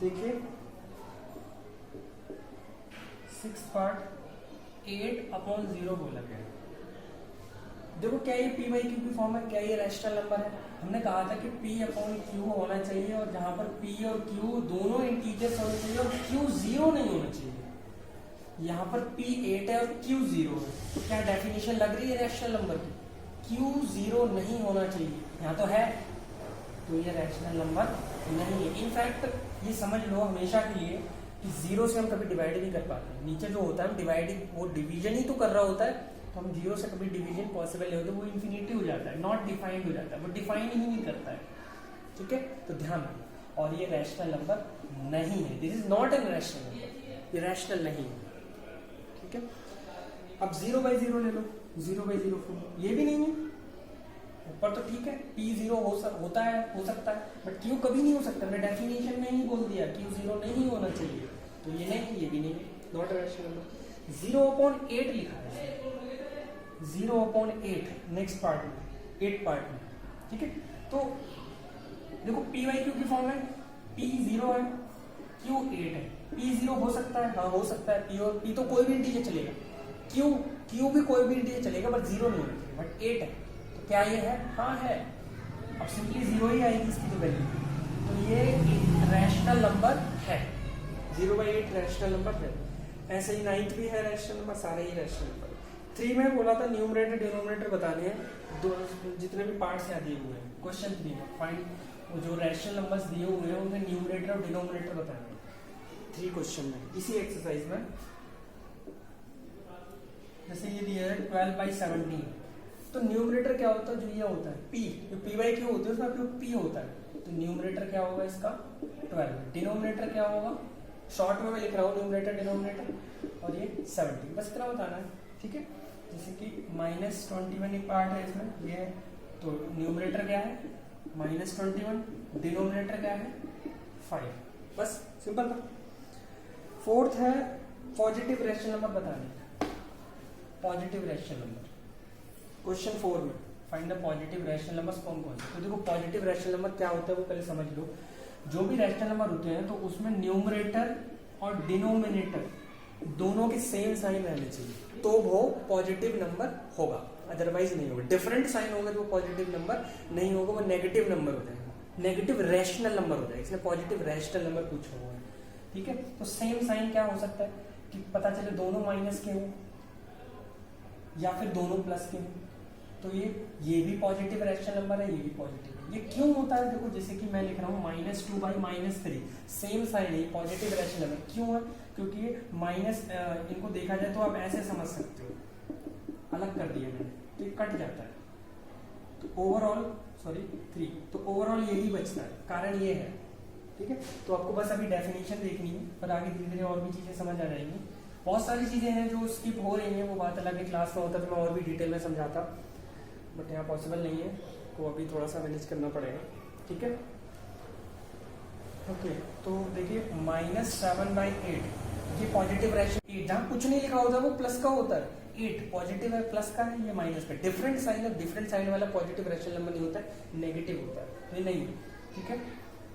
देखिए 6th पार्ट 8/0 बोला गया। देखो क्या ये p/q की फॉर्म है, क्या ये रैशनल नंबर है। हमने कहा था कि p/q होना चाहिए, और जहां पर p और q दोनों इंटीजर्स होने चाहिए और q 0 नहीं होना चाहिए। यहाँ पर p 8 है और q 0 है, तो क्या डेफिनेशन लग रही है रैशनल नंबर की, q 0 नहीं होना चाहिए, यहाँ तो है, तो ये रैशनल नंबर नहीं है। इनफैक्ट ये समझ लो हमेशा के लिए कि जीरो से हम कभी डिवाइड नहीं कर पाते। नीचे जो होता है हम डिवाइडिंग, वो डिवीजन ही तो कर रहा होता है, तो हम जीरो से कभी डिवीजन पॉसिबल नहीं होता, वो इन्फिनिटी हो जाता है, नॉट डिफाइंड हो जाता है, वो डिफाइन ही नहीं करता है। ठीक है, तो ध्यान रखिए। और ये रैशनल नंबर नहीं है, this is not an rational number, ये रैशनल नहीं है। ठीक है, अब 0/0 ले लो, 0/0 ये भी नहीं है। ऊपर तो ठीक है, P 0 होता है, हो सकता है, बट Q कभी नहीं हो सकता। मैंने डेफिनेशन में ही बोल दिया Q 0 नहीं होना चाहिए, तो ये नहीं, ये भी नहीं है, नॉट रैशनल नंबर। 0/8 लिखा है, 0/8 नेक्स्ट पार्ट में, 8 पार्ट में। ठीक है, तो देखो P/Q की फॉर्म है, P 0 है, Q 8 है। P 0 हो सकता है, हाँ हो सकता है, P तो कोई भी इंटीजर चलेगा, Q भी कोई भी इंटीजर चलेगा, बट 0 नहीं होना चाहिए, बट 8 है। क्या ये है? हाँ है। अब सिंपली 0 ही आएगी इसकी तो वैल्यू, तो ये रैशनल नंबर है, 0/8 रैशनल नंबर है। ऐसे ही 9th भी है रैशनल नंबर, सारे ही रैशनल नंबर। 3 में बोला था न्यूमरेटर डिनोमिनेटर बताने हैं, जितने भी पार्ट्स यहाँ दिए हुए हैं। क्वेश्चन 3 में फाइंड, वो जो रैशनल नंबर्स दिए हुए हैं उनके न्यूमरेटर और डिनोमिनेटर बताने हैं 3 क्वेश्चन में, इसी एक्सरसाइज में। जैसे ये दिया है 12/17, तो न्यूमरेटर क्या होता है? जो ये होता है P, जो P/Q होती है उसमें P होता है, तो न्यूमरेटर क्या होगा इसका 12, डिनोमिनेटर क्या होगा, शॉर्ट में मैं लिख रहा हूँ न्यूमरेटर डिनोमिनेटर, और ये 17, बस इतना बताना है। ठीक है, जैसे कि -21 एक पार्ट है इसमें, ये है, तो न्यूमरेटर क्या है -21, डिनोमिनेटर क्या है 5, बस सिंपल था। 4th है पॉजिटिव रैशनल नंबर बताने, पॉजिटिव रैशनल नंबर। क्वेश्चन 4 में find the positive rational numbers कौन कौन से। तो देखो पॉजिटिव रैशनल नंबर क्या होता है वो पहले समझ लो। जो भी रैशनल नंबर होते हैं तो उसमें न्यूमरेटर और डिनोमिनेटर दोनों के सेम साइन रहने चाहिए, तो वो पॉजिटिव नंबर होगा, अदरवाइज नहीं होगा। डिफरेंट साइन होगा तो वो पॉजिटिव नंबर नहीं होगा, वो नेगेटिव नंबर हो जाएगा, नेगेटिव रैशनल नंबर हो जाएगा, इसलिए पॉजिटिव रैशनल नंबर पूछा हुआ है। ठीक है, तो सेम साइन क्या हो सकता है कि पता चले दोनों माइनस के हो या फिर दोनों प्लस के हो, तो ये भी पॉजिटिव रैशनल नंबर है, ये भी पॉजिटिव है। ये क्यों होता है? देखो जैसे कि मैं लिख रहा हूँ -2/-3, सेम साइन है, पॉजिटिव रैशनल नंबर क्यों है? क्योंकि माइनस, इनको देखा जाए तो आप ऐसे समझ सकते हो, अलग कर दिया मैंने तो ये कट जाता है, तो ओवरऑल 3, तो ओवरऑल यही बचता है, कारण ये है। ठीक है, तो आपको बस अभी डेफिनेशन देखनी है, पर आगे धीरे धीरे और भी चीजें समझ आ जाएंगी। बहुत सारी चीजें हैं जो स्किप हो रही हैं, वो बात अलग है, क्लास में होता तो मैं और भी डिटेल में समझाता, बट यहाँ पॉसिबल नहीं है, तो अभी थोड़ा सा मैनेज करना पड़ेगा। ठीक है, ओके, तो देखिए -7/8 ये पॉजिटिव रैशनल, 8 जहाँ कुछ नहीं लिखा होता है वो प्लस का होता है, 8 पॉजिटिव है, प्लस का है, ये माइनस का। डिफरेंट साइन है, डिफरेंट साइन वाला पॉजिटिव रैशनल नंबर नहीं होता है, नेगेटिव होता है, ये नहीं है। ठीक है,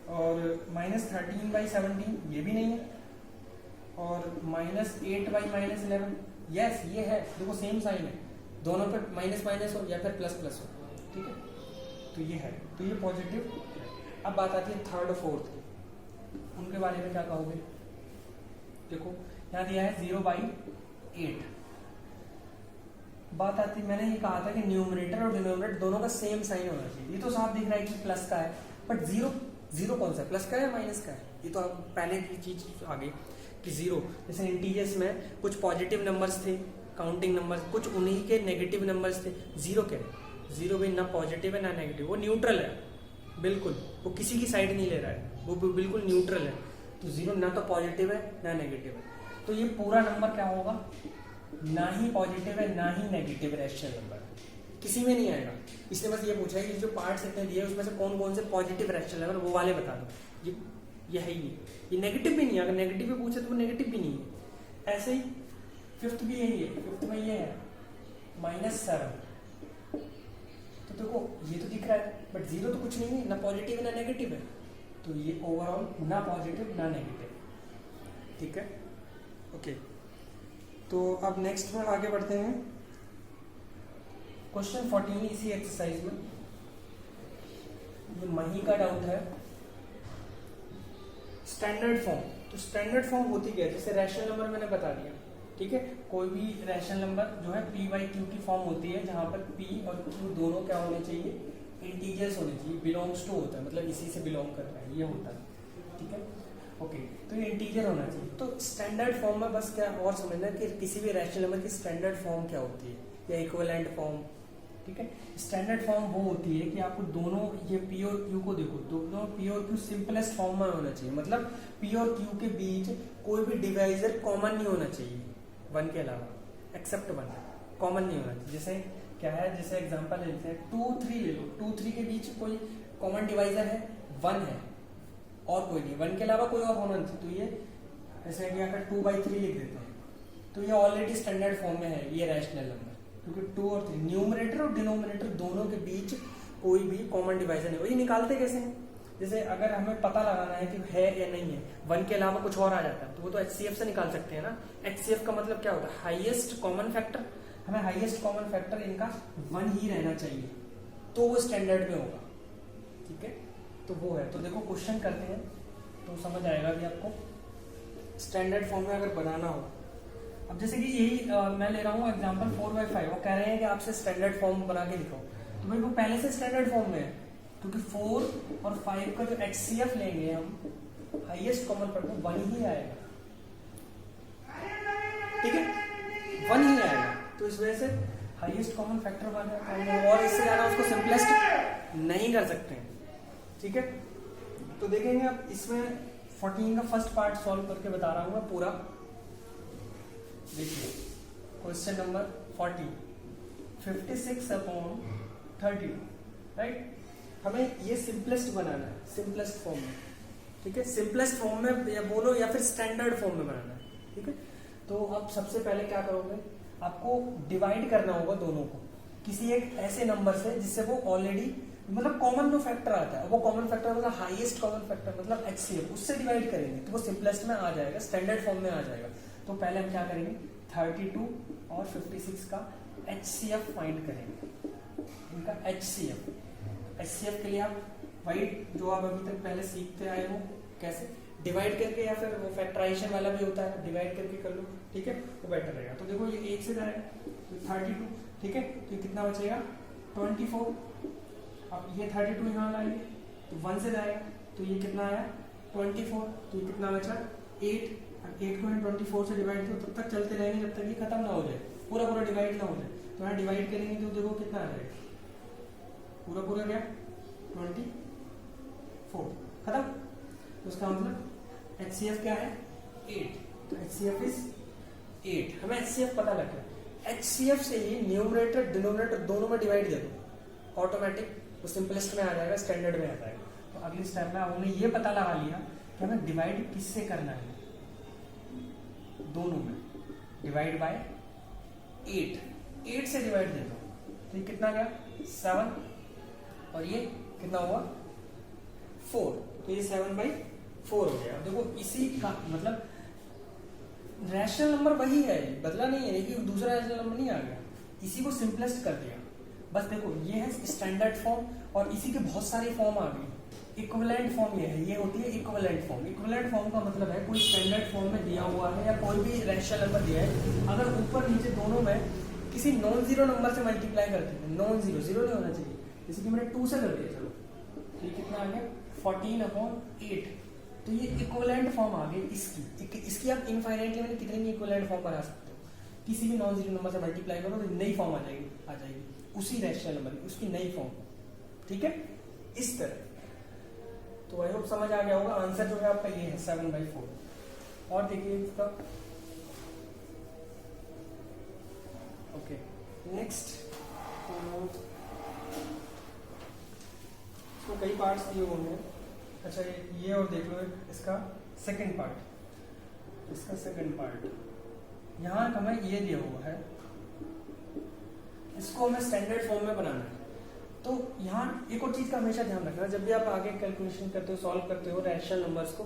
और -13/17 ये भी नहीं है, और -8/-11, यस ये है, देखो सेम साइन है, दोनों पे माइनस माइनस हो या फिर प्लस प्लस हो। ठीक है, तो ये है, तो ये पॉजिटिव है। अब बात आती है 3rd और 4th की, उनके बारे में क्या कहोगे? देखो यहाँ दिया है 0/8, बात आती है, मैंने ये कहा था कि न्यूमरेटर और डिनोमिनेटर दोनों का सेम साइन होना चाहिए, ये तो साफ दिख रहा है कि प्लस का है, बट जीरो कौन सा है, प्लस का है या माइनस का है? ये तो आप पहले की चीज आगे कि 0, जैसे इंटीजर्स में कुछ पॉजिटिव नंबर्स थे, काउंटिंग नंबर्स, कुछ उन्हीं के नेगेटिव नंबर्स थे। 0 क्या है? 0 भी ना पॉजिटिव है ना नेगेटिव, वो न्यूट्रल है, बिल्कुल, वो किसी की साइड नहीं ले रहा है, वो बिल्कुल न्यूट्रल है। तो 0 ना तो पॉजिटिव है ना नेगेटिव है, तो ये पूरा नंबर क्या होगा? ना ही पॉजिटिव है ना ही नेगेटिव रैशनल नंबर, किसी में नहीं आएगा। इसने बस ये पूछा है कि जो पार्ट्स इतने दिए उसमें से कौन कौन से पॉजिटिव रैशनल नंबर, वो वाले बता दो। ये है ही नहीं, ये नेगेटिव भी नहीं है, अगर नेगेटिव भी पूछे तो वो नेगेटिव भी नहीं है। ऐसे ही 5th भी यही है, 5th में ये है -7, तो देखो ये तो दिख रहा है, बट 0 तो कुछ नहीं है, ना पॉजिटिव है ना नेगेटिव है, तो ये ओवरऑल ना पॉजिटिव ना नेगेटिव। ठीक है, ओके, तो अब नेक्स्ट में आगे बढ़ते हैं। क्वेश्चन 14 इसी एक्सरसाइज में, ये मही का डाउट है, स्टैंडर्ड फॉर्म। तो स्टैंडर्ड फॉर्म होती क्या है? जैसे रैशनल नंबर मैंने बता दिया, ठीक है, कोई भी रैशनल नंबर जो है P/Q की फॉर्म होती है, जहां पर P और Q दोनों क्या होने चाहिए? इंटीजर्स होने चाहिए, बिलोंग्स टू होता है, मतलब इसी से बिलोंग कर रहा है, ये होता है। ठीक है, ओके, तो ये इंटीजर होना चाहिए। तो स्टैंडर्ड फॉर्म में बस क्या और समझना कि किसी भी रैशनल नंबर की स्टैंडर्ड फॉर्म क्या होती है, या इक्विवेलेंट फॉर्म। ठीक है, स्टैंडर्ड फॉर्म वो होती है कि आपको दोनों, ये पी और क्यू को देखो, दोनों पी और क्यू सिंपलेस्ट फॉर्म में होना चाहिए, मतलब पी और क्यू के बीच कोई भी डिवाइजर कॉमन नहीं होना चाहिए 1 के अलावा, एक्सेप्ट 1 कॉमन नहीं होना चाहिए। जैसे क्या है, जैसे एग्जांपल लेते हैं 2 3 ले लो, 2 3 के बीच कोई कॉमन डिवाइजर है 1 है और कोई नहीं, 1 के अलावा कोई और होना चाहिए। तो ये जैसे कि अगर 2/3 लिख देते हैं तो ये ऑलरेडी स्टैंडर्ड फॉर्म में है ये रैशनल नंबर, क्योंकि 2 और 3 न्यूमरेटर और डिनोमिनेटर दोनों के बीच कोई भी कॉमन डिवाइजर नहीं। वही निकालते कैसे हैं, जैसे अगर हमें पता लगाना है कि है या नहीं है, 1 के अलावा कुछ और आ जाता है तो वो तो HCF से निकाल सकते हैं ना। HCF का मतलब क्या होता है, हाईएस्ट कॉमन फैक्टर। हमें हाईएस्ट कॉमन फैक्टर इनका 1 ही रहना चाहिए तो वो स्टैंडर्ड में होगा। ठीक है, तो वो है। तो देखो क्वेश्चन करते हैं तो समझ आएगा कि आपको स्टैंडर्ड फॉर्म में अगर बनाना हो। अब जैसे कि यही मैं ले रहा हूँ एग्जांपल 4/5, वो कह रहे हैं कि आपसे स्टैंडर्ड फॉर्म बना के दिखाओ, तो भाई वो पहले से स्टैंडर्ड फॉर्म में है, क्योंकि 4 और 5 का जो HCF लेंगे हम, हाईएस्ट कॉमन फैक्टर 1 ही आएगा। ठीक है, 1 ही आएगा, तो इस वजह से हाईएस्ट कॉमन फैक्टर 1 है और इससे ज्यादा उसको सिंपलेस्ट नहीं कर सकते हैं। ठीक है, तो देखेंगे अब इसमें 14 का फर्स्ट पार्ट सॉल्व करके बता रहा हूं मैं पूरा। देखिए क्वेश्चन नंबर 40, 56/32, राइट। हमें ये सिंपलेस्ट बनाना है, सिंपलेस्ट फॉर्म में। ठीक है, सिंपलेस्ट फॉर्म में या बोलो या फिर स्टैंडर्ड फॉर्म में बनाना है। ठीक है, तो अब सबसे पहले क्या करोगे, आपको डिवाइड करना होगा दोनों को किसी एक ऐसे नंबर से जिससे वो ऑलरेडी, मतलब कॉमन जो फैक्टर आता है वो कॉमन फैक्टर मतलब हाईएस्ट कॉमन फैक्टर मतलब HCF, उससे डिवाइड करेंगे तो वो सिंपलेस्ट में आ जाएगा, स्टैंडर्ड फॉर्म में आ जाएगा। तो पहले हम क्या करेंगे, 32 और 56 का HCF फाइंड करेंगे, इनका HCF के लिए आप वही जो आप अभी तक पहले सीखते आए हो, कैसे डिवाइड करके, या फिर वो फैक्टराइजेशन वाला भी होता है, डिवाइड करके कर लो। ठीक है, वो बेटर रहेगा। तो देखो ये 1 से जाएगा तो 32, ठीक है, तो ये कितना बचेगा 24। अब ये 32 यहाँ लाएंगे तो 1 से जाएगा तो ये कितना आया 24, तो ये कितना बचा 8। अब 8 को 24 से डिवाइड करो, तब तक चलते रहेंगे जब तक ये खत्म ना हो जाए, पूरा डिवाइड ना हो जाए। तो यहाँ डिवाइड करेंगे तो देखो कितना आ जाएगा, पूरा क्या 24 खत्म। तो उसका मतलब HCF क्या है 8, तो HCF इज 8। हमें HCF पता लग गया, HCF से ही न्यूमरेटर डिनोमिनेटर दोनों में डिवाइड दे दो, ऑटोमेटिक वो सिंपलेस्ट में आ जाएगा, स्टैंडर्ड में आ जाएगा। तो अगली स्टेप में हमने ये पता लगा लिया कि हमें डिवाइड किससे करना है, दोनों में डिवाइड बाय 8 से डिवाइड दे दो, तो ये कितना गया 7 और ये कितना हुआ 4, तो ये 7/4 हो गया। देखो इसी का मतलब रैशनल नंबर वही है, बदला नहीं है, लेकिन दूसरा रैशनल नंबर नहीं आ गया, इसी को सिंपलेस्ट कर दिया बस। देखो ये है स्टैंडर्ड फॉर्म और इसी के बहुत सारे फॉर्म आ गए। इक्विवेलेंट फॉर्म ये है, ये होती है इक्विवेलेंट फॉर्म। इक्विवेलेंट फॉर्म का मतलब है कोई स्टैंडर्ड फॉर्म में दिया हुआ है या कोई भी रैशनल नंबर दिया है, अगर ऊपर नीचे दोनों में किसी नॉन जीरो नंबर से मल्टीप्लाई करते हैं, नॉन जीरो नहीं होना चाहिए, जैसे कि मैंने 2 से कर दिया, चलो तो ये कितना आ गया 14/8, तो ये इक्विवेलेंट फॉर्म आ गई इसकी आप इनफाइनाइटली मैंने कितने भी इक्विवेलेंट फॉर्म बना सकते हो, किसी भी नॉन जीरो नंबर से मल्टीप्लाई करो तो नई फॉर्म आ जाएगी उसी रैशनल नंबर की, उसकी नई फॉर्म। ठीक है, इस तरह। तो आई होप समझ आ गया होगा। आंसर जो है आपका ये है 7/4। और देखिए इसका ओके नेक्स्ट, तो कई पार्ट्स दिए हुए हैं। अच्छा ये और देख लो इसका सेकंड पार्ट, यहाँ हमें ये दिया हुआ है, इसको हमें स्टैंडर्ड फॉर्म में बनाना है। तो यहाँ एक और चीज का हमेशा ध्यान रखना, जब भी आप आगे कैलकुलेशन करते हो, सॉल्व करते हो रैशनल नंबर्स को,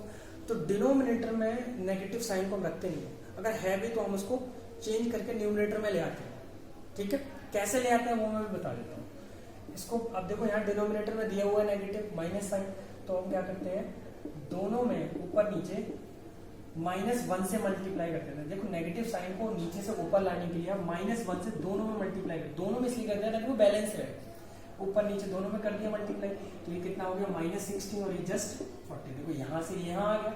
तो डिनोमिनेटर में नेगेटिव साइन को हम रखते नहीं है, अगर है भी तो हम उसको चेंज करके न्यूमरेटर में ले आते हैं। ठीक है, कैसे ले आते हैं वो मैं भी बता देता हूँ इसको। अब देखो यहाँ डिनोमिनेटर में दिया हुआ है नेगेटिव माइनस साइन, तो हम क्या करते हैं दोनों में ऊपर नीचे -1 से मल्टीप्लाई करते हैं। देखो नेगेटिव साइन को नीचे से ऊपर लाने के लिए -1 से दोनों में मल्टीप्लाई करते, दोनों में इसलिए करते हैं ताकि वो बैलेंस रहे, ऊपर नीचे दोनों में कर दिया मल्टीप्लाई, तो ये कितना हो गया -16 और ये जस्ट 40। देखो यहाँ से यहाँ आ गया,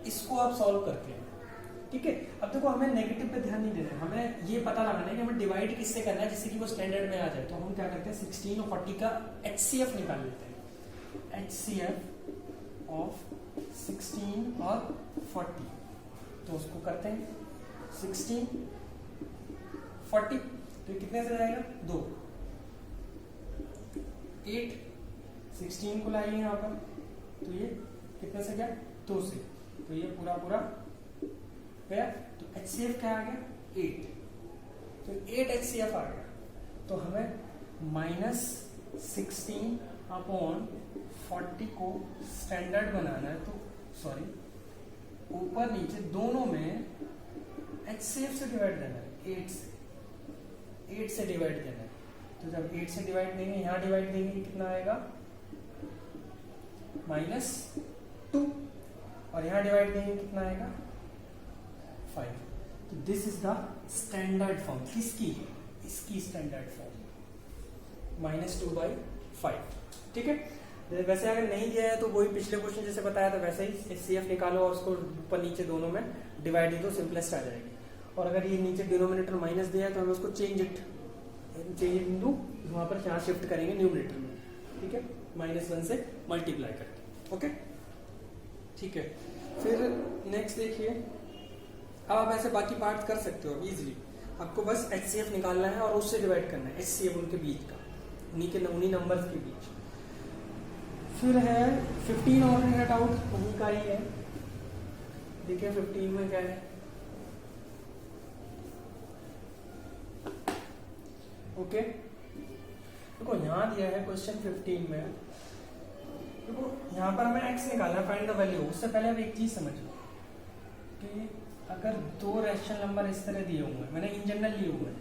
इसको आप सॉल्व करते हैं, ठीक है। अब देखो हमें नेगेटिव पे ध्यान नहीं देना है, हमें ये पता लगाना है कि हमें डिवाइड किससे करना है जिससे कि वो स्टैंडर्ड में आ जाए। तो हम क्या करते हैं 16 और 40 का HCF निकाल लेते हैं। HCF ऑफ 16 और 40, तो उसको करते हैं 16 40, तो कितने से जाएगा 2 8, 16 को लाएंगे यहाँ पर, तो ये कितने से गया 2 से, तो ये पूरा पूरा गया। तो HCF क्या आ गया 8, तो 8 HCF आ गया। तो हमें -16 अपॉन 40 को स्टैंडर्ड बनाना है, तो सॉरी ऊपर नीचे दोनों में HCF से डिवाइड देना है, 8 से डिवाइड देना है। तो जब 8 से डिवाइड देंगे, यहाँ डिवाइड देंगे, कितना आएगा -2, और यहाँ डिवाइड देंगे कितना आएगा 5। तो this is the standard form, किसकी, इसकी स्टैंडर्ड फॉर्म -2/5, ठीक है। वैसे अगर नहीं दिया है तो वही पिछले क्वेश्चन जैसे बताया था वैसे ही HCF निकालो और उसको ऊपर नीचे दोनों में डिवाइड दे दो, सिंपलेस्ट आ जाएगी। और अगर ये नीचे डिनोमिनेटर माइनस दिया है तो हमें उसको चेंज इट इंटू वहां पर यहाँ शिफ्ट करेंगे न्यूमरेटर में, ठीक है, -1 से मल्टीप्लाई करके, ओके, ठीक है। फिर नेक्स्ट देखिए, अब आप ऐसे बाकी पार्ट कर सकते हो इजीली, आपको बस HCF निकालना है और उससे डिवाइड करना है, HCF उनके बीच का, उन्हीं नंबर्स के बीच। फिर है 15 ऑर्डिनेट आउट, उन्हीं का ही है। देखिए 15 में क्या है, ओके, देखो यहाँ दिया है क्वेश्चन 15 में, देखो यहाँ पर हमें x निकालना है, फाइंड द वैल्यू। उससे पहले आप एक चीज समझो कि अगर दो रैशनल नंबर इस तरह दिए हुए हैं, मैंने इन जनरल लिए हुए हैं,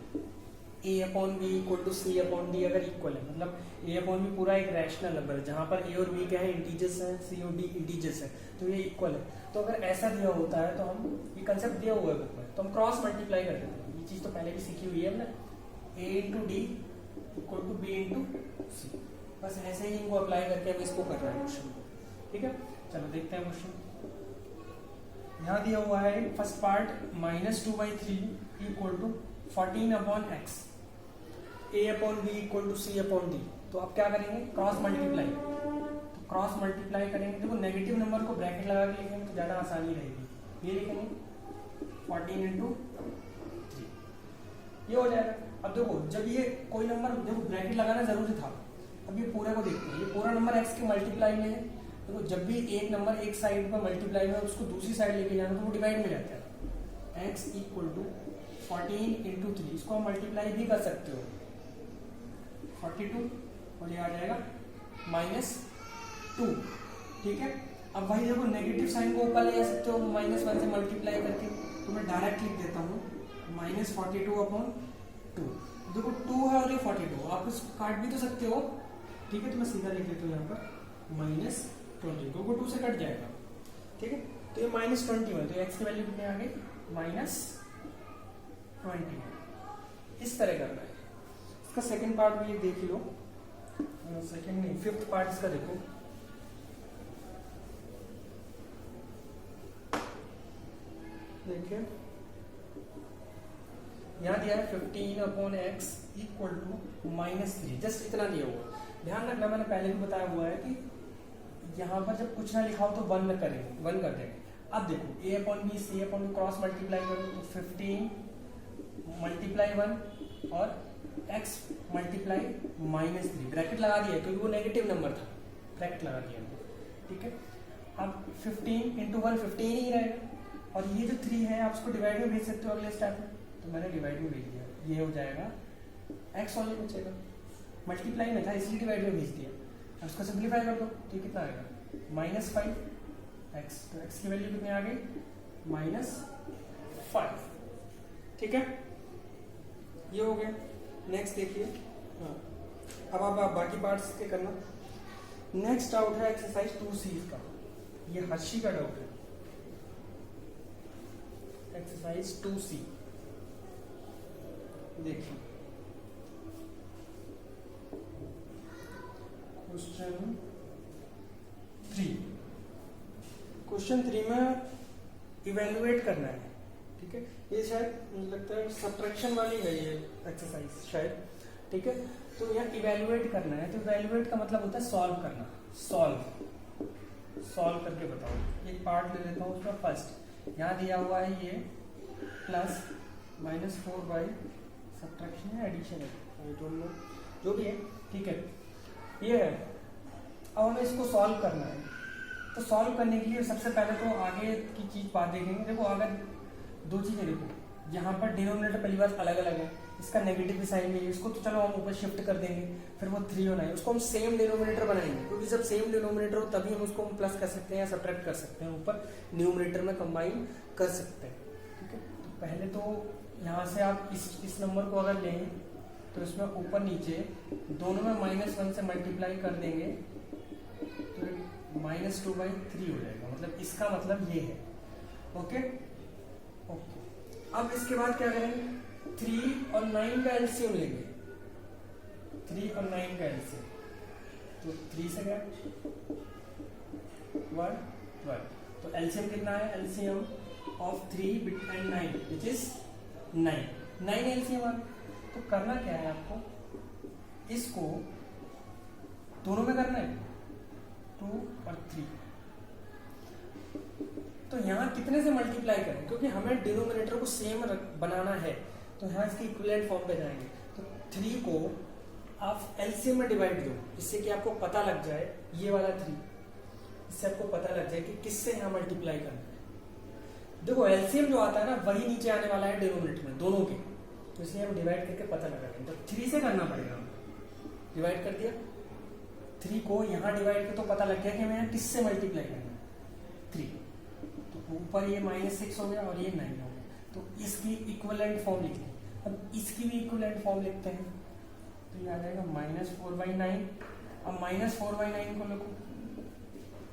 a/b = c/d अगर इक्वल है, मतलब a/b पूरा एक रैशनल नंबर है जहां पर a और b क्या है, इंटीजर्स हैं, c और d इंटीजर्स है, तो ये इक्वल है। तो अगर ऐसा दिया होता है तो हम, ये कंसेप्ट दिया हुआ है बुक में, तो हम क्रॉस मल्टीप्लाई कर देते हैं। ये चीज तो पहले भी सीखी हुई है हमने, a × d = b × c, बस ऐसे ही इनको अप्लाई करके हम इसको कर रहे हैं क्वेश्चन को, ठीक है। चलो देखते हैं क्वेश्चन। यहाँ दिया हुआ है first part -2/3 = 14/x, a/b = c/d। तो आप क्या करेंगे, क्रॉस मल्टीप्लाई, तो क्रॉस मल्टीप्लाई करेंगे। देखो नेगेटिव नंबर को ब्रैकेट लगा के लिखेंगे तो ज्यादा आसानी रहेगी। ये लिखेंगे 14 × 3, ये हो जाएगा। अब देखो जब ये कोई नंबर, देखो ब्रैकेट लगाना जरूरी था, अब ये पूरे को देखते हैं, ये पूरा नंबर x के मल्टीप्लाई में है। देखो जब भी एक नंबर एक साइड पर मल्टीप्लाई में उसको दूसरी साइड लेके जाना तो वो डिवाइड में जाता है। x = 14 × 3, इसको हम मल्टीप्लाई भी कर सकते हो, 42, और ये आ जाएगा -2, ठीक है। अब भाई देखो नेगेटिव साइन को ऊपर ले जा सकते हो -1 से मल्टीप्लाई करके, तो मैं डायरेक्ट लिख देता हूँ -42/2। देखो 2 है और ये 42, आप इसको काट भी तो सकते हो, ठीक है। तो मैं सीधा लिख देता हूँ यहाँ पर -20, क्योंकि 2 से कट जाएगा, ठीक है। तो ये -21, तो x की वैल्यू कितनी आ गई -21, इस तरह करना है। इसका सेकंड पार्ट भी देख लो, सेकंड नहीं, फिफ्थ पार्ट इसका देखो। देखिए यहाँ दिया है 15/x = -3, जस्ट इतना दिया हुआ। ध्यान रखना, मैंने पहले भी बताया हुआ है कि यहाँ पर जब कुछ ना लिखा हो तो 1 कर देंगे। अब देखो a/b c/d क्रॉस मल्टीप्लाई करो तो 15 × 1 और x × -3, ब्रैकेट लगा दिया क्योंकि वो नेगेटिव नंबर था, ब्रैकेट लगा दिया, ठीक है। अब 15 × 1 15 ही रहेगा, और ये जो 3 है आप उसको डिवाइड में भेज सकते हो अगले स्टेप में, तो मैंने डिवाइड में भेज दिया, ये हो जाएगा x ओनली बचेगा, मल्टीप्लाई में था इसलिए डिवाइड में भेज दिया। अब उसको सिंप्लीफाई कर दो तो ये कितना आएगा -5x, तो x की वैल्यू कितनी आ गई -5, ठीक है। ये हो गया। नेक्स्ट देखिए, अब आप बाकी पार्ट्स के करना। नेक्स्ट डाउट है एक्सरसाइज 2C का, ये हर्षी का डाउट है, एक्सरसाइज 2C देखिए। क्वेश्चन 3 में इवेल्युएट करना है, ठीक है। ये शायद मुझे लगता है सब्ट्रैक्शन वाली है ये एक्सरसाइज शायद, ठीक है। तो यहाँ इवेल्युएट करना है, तो इवेल्युएट का मतलब होता है सॉल्व करना। सॉल्व करके बताओ। एक पार्ट ले लेता हूँ उसका फर्स्ट। यहाँ दिया हुआ है ये प्लस -4 बाई सब्ट्रैक्शन है एडिशन है, आई डोंट नो, जो भी है, ठीक है, ये है। अब हमें इसको सॉल्व करना है, तो सॉल्व करने के लिए सबसे पहले तो आगे की चीज बात देखेंगे। देखो अगर दो चीजें देखो, यहाँ पर डिनोमिनेटर पहली बार अलग अलग है, इसका नेगेटिव भी साइन नहीं है, इसको तो चलो हम ऊपर शिफ्ट कर देंगे, फिर वो 3 होना है, उसको हम सेम डिनोमिनेटर बनाएंगे, क्योंकि जब सेम डिनोमिनेटर हो तभी हम उसको प्लस कर सकते हैं या सब्ट्रैक्ट कर सकते हैं, ऊपर न्यूमरेटर में कंबाइन कर सकते हैं, ठीक है। तो पहले तो यहाँ से आप इस नंबर को अगर लें तो इसमें ऊपर नीचे दोनों में -1 से मल्टीप्लाई कर देंगे तो -2/3 हो जाएगा, मतलब इसका मतलब ये है, ओके ओके। अब इसके बाद क्या करेंगे, 3 और 9 का एलसीएम लेंगे, 3 और 9 का एलसीएम, तो 3 से क्या 1 तो एलसीएम कितना है, LCM of 3 and 9 which is 9 LCM आ। तो करना क्या है आपको, इसको दोनों में करना है 2 और 3, तो यहाँ कितने से मल्टीप्लाई करें, क्योंकि हमें डिनोमिनेटर को सेम बनाना है, तो यहाँ इसकी इक्विवेलेंट फॉर्म पे जाएंगे। तो 3 को आप एलसीएम में डिवाइड दो, जिससे कि आपको पता लग जाए, ये वाला 3, इससे आपको पता लग जाए कि किससे यहाँ मल्टीप्लाई करना है। देखो एलसीएम जो आता है ना वही नीचे आने वाला है डिनोमिनेटर में दोनों के, तो इसलिए हम डिवाइड करके पता लगा लेंगे। तो 3 से करना पड़ेगा, डिवाइड कर दिया, 3 को यहाँ डिवाइड कर तो पता लग गया कि हमें यहाँ किससे मल्टीप्लाई करना है, 3, तो ऊपर ये -6 हो गया और ये 9 हो गया, तो इसकी इक्विवेलेंट फॉर्म लिख ली। अब इसकी भी इक्विवेलेंट फॉर्म लिखते हैं, तो ये आ जाएगा -4/9। अब -4/9 को लिखो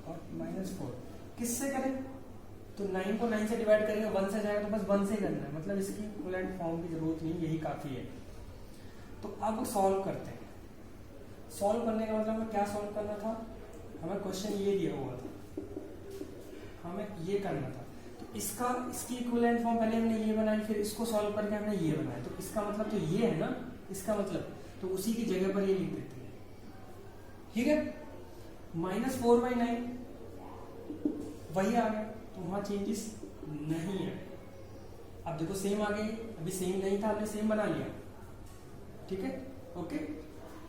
और -4 किससे करें, तो 9 को 9 से डिवाइड करेंगे, 1 से जाएगा तो बस 1 से ही करना है, मतलब इसकी इक्विवेलेंट फॉर्म की जरूरत नहीं, यही काफी है। तो अब सॉल्व करते हैं। सॉल्व करने का मतलब हमें क्या सॉल्व करना था, हमें क्वेश्चन ये दिया हुआ था, हमें ये करना था, तो इसकी इक्विवेलेंट फॉर्म पहले हमने ये बनाई, फिर इसको सॉल्व करके हमने ये बनाया, तो इसका मतलब तो ये है ना, इसका मतलब तो उसी की जगह पर ये लिख देते हैं, ठीक है। -4/9 वही आ गया, तो वहां चेंजेस नहीं है। अब देखो सेम आ गई, अभी सेम नहीं था, हमने सेम बना लिया, ठीक है, ओके।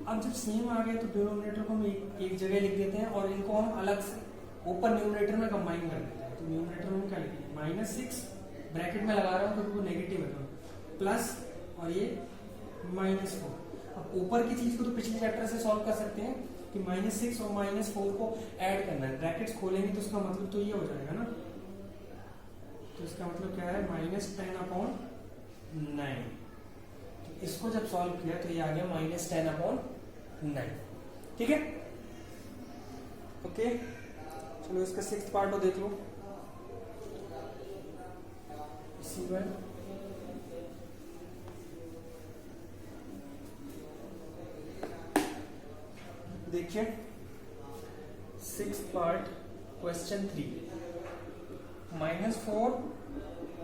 अब जब सेम आ गए तो डिनोमिनेटर को हम एक जगह लिख देते हैं और इनको हम अलग से ऊपर न्यूमरेटर में कंबाइन कर देते हैं। तो न्यूमरेटर में क्या लिखेंगे, -6 ब्रैकेट में लगा रहा हूँ क्योंकि वो नेगेटिव है, तो प्लस और ये -4। अब ऊपर की चीज को तो पिछले चैप्टर से सॉल्व कर सकते हैं कि -6 और -4 को ऐड करना है, ब्रैकेट्स खोलेंगे तो उसका मतलब तो ये हो जाएगा ना, तो इसका मतलब क्या है -10/9। तो इसको जब सॉल्व किया तो ये आ गया -10/9, ठीक है, ओके। चलो इसका 6th पार्ट को देख लो, इसी में देखिए 6th पार्ट क्वेश्चन 3 -4